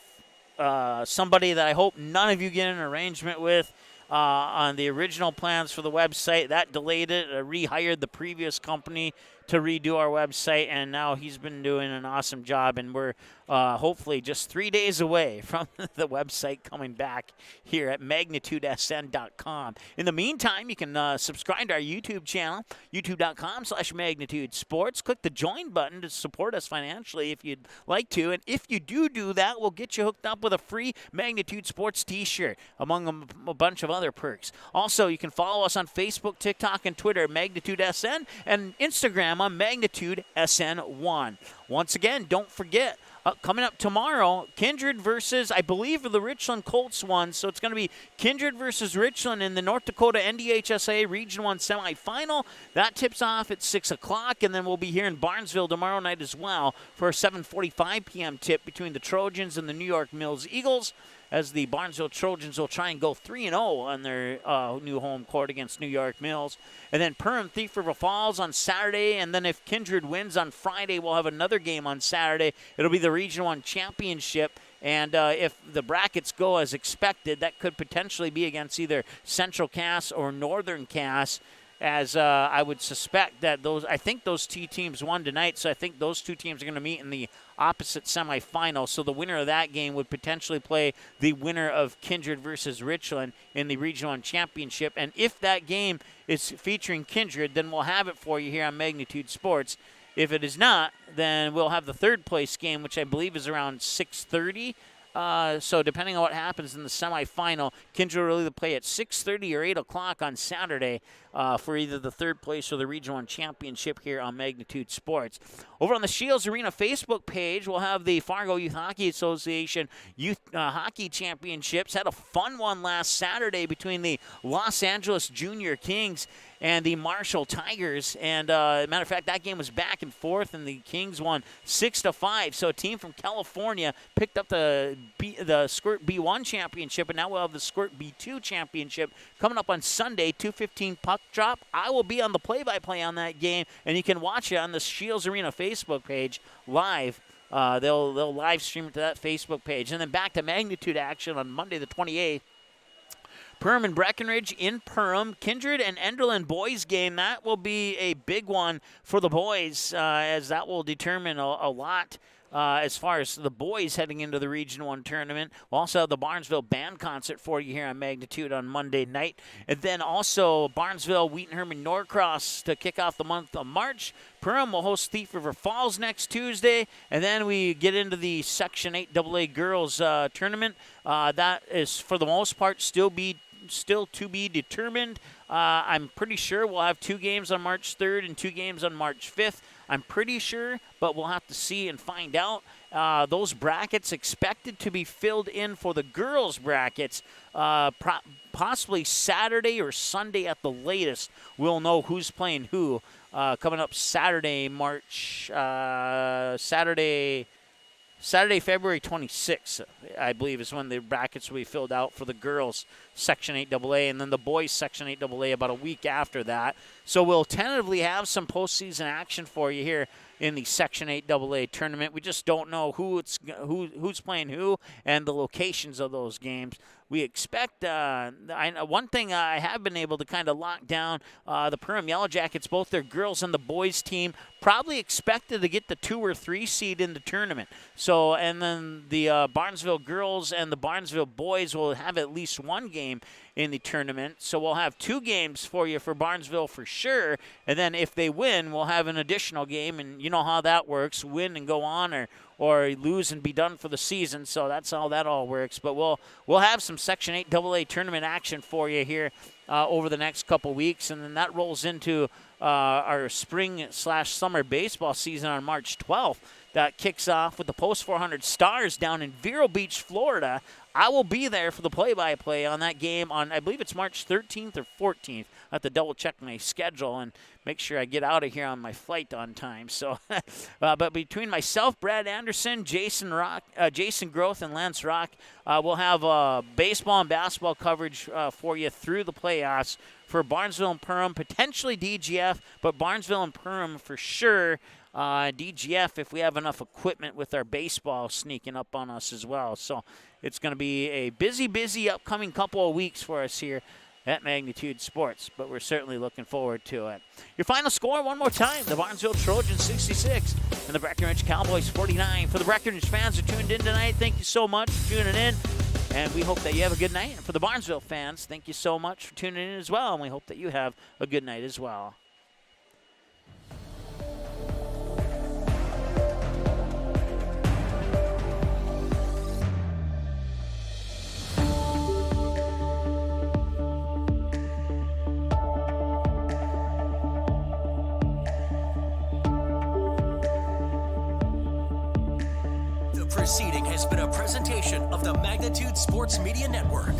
somebody that I hope none of you get in an arrangement with on the original plans for the website. That delayed it. I rehired the previous company to redo our website, and now he's been doing an awesome job, and we're hopefully just 3 days away from the website coming back here at magnitudesn.com. In the meantime, you can subscribe to our YouTube channel, youtube.com/magnitudesports. Click the join button to support us financially if you'd like to, and if you do that, we'll get you hooked up with a free Magnitude Sports t-shirt, among a bunch of other perks. Also, you can follow us on Facebook, TikTok, and Twitter, MagnitudeSN, and Instagram on MagnitudeSN1. Once again, don't forget, coming up tomorrow, Kindred versus, I believe, the Richland Colts won. So it's going to be Kindred versus Richland in the North Dakota NDHSA Region 1 semifinal. That tips off at 6 o'clock, and then we'll be here in Barnesville tomorrow night as well for a 7:45 p.m. tip between the Trojans and the New York Mills Eagles, as the Barnesville Trojans will try and go 3-0 on their new home court against New York Mills. And then Perham Thief River Falls on Saturday, and then if Kindred wins on Friday, we'll have another game on Saturday. It'll be the Region 1 championship, and if the brackets go as expected, that could potentially be against either Central Cass or Northern Cass, as I would suspect that I think those two teams won tonight, so I think those two teams are going to meet in the opposite semifinal. So the winner of that game would potentially play the winner of Kindred versus Richland in the Region 1 championship. And if that game is featuring Kindred, then we'll have it for you here on Magnitude Sports. If it is not, then we'll have the third place game, which I believe is around 6:30. So depending on what happens in the semifinal, Kindred will either play at 6:30 or 8 o'clock on Saturday for either the third place or the Region 1 championship here on Magnitude Sports. Over on the Shields Arena Facebook page, we'll have the Fargo Youth Hockey Association Youth Hockey Championships. Had a fun one last Saturday between the Los Angeles Junior Kings and the Marshall Tigers. And matter of fact, that game was back and forth, and the Kings won 6-5. So a team from California picked up the Squirt B1 championship, and now we'll have the Squirt B2 championship coming up on Sunday, 2:15 puck drop. I will be on the play-by-play on that game, and you can watch it on the Shields Arena Facebook page live. They'll live stream it to that Facebook page. And then back to Magnitude action on Monday the 28th. Perham and Breckenridge in Perham. Kindred and Enderlin boys game. That will be a big one for the boys, as that will determine a lot as far as the boys heading into the Region 1 tournament. We'll also have the Barnesville Band Concert for you here on Magnitude on Monday night. And then also Barnesville, Wheaton Herman Norcross to kick off the month of March. Perham will host Thief River Falls next Tuesday. And then we get into the Section 8 AA girls tournament. That is, for the most part, still to be determined. I'm pretty sure we'll have 2 games on March 3rd and 2 games on March 5th. I'm pretty sure, but we'll have to see and find out. Those brackets expected to be filled in for the girls' brackets possibly Saturday or Sunday at the latest. We'll know who's playing who coming up Saturday, Saturday, February 26th, I believe, is when the brackets will be filled out for the girls' Section 8 AA, and then the boys' Section 8 AA about a week after that. So we'll tentatively have some postseason action for you here in the Section 8 AA tournament. We just don't know who's playing who and the locations of those games. We expect one thing I have been able to kind of lock down, the Perham Yellow Jackets, both their girls and the boys team, probably expected to get the 2 or 3 seed in the tournament. So, and then the Barnesville girls and the Barnesville boys will have at least 1 game in the tournament. So we'll have 2 games for you for Barnesville for sure. And then if they win, we'll have an additional game. And you know how that works, win and go on, or lose and be done for the season. So that's how that all works. But we'll have some Section 8 AA tournament action for you here over the next couple weeks. And then that rolls into our spring/summer baseball season on March 12th. That kicks off with the Post 400 Stars down in Vero Beach, Florida. I will be there for the play-by-play on that game on, I believe it's March 13th or 14th. I have to double-check my schedule and make sure I get out of here on my flight on time. So, but between myself, Brad Anderson, Jason Groth, and Lance Rock, we'll have baseball and basketball coverage for you through the playoffs for Barnesville and Perham, potentially DGF, but Barnesville and Perham for sure. DGF if we have enough equipment with our baseball sneaking up on us as well. So it's going to be a busy upcoming couple of weeks for us here at Magnitude Sports, but we're certainly looking forward to it. Your final score one more time, the Barnesville Trojans 66 and the Breckenridge Cowboys 49. For the Breckenridge fans who tuned in tonight, thank you so much for tuning in, and we hope that you have a good night. And for the Barnesville fans, thank you so much for tuning in as well, and we hope that you have a good night as well. The proceeding has been a presentation of the Magnitude Sports Media Network.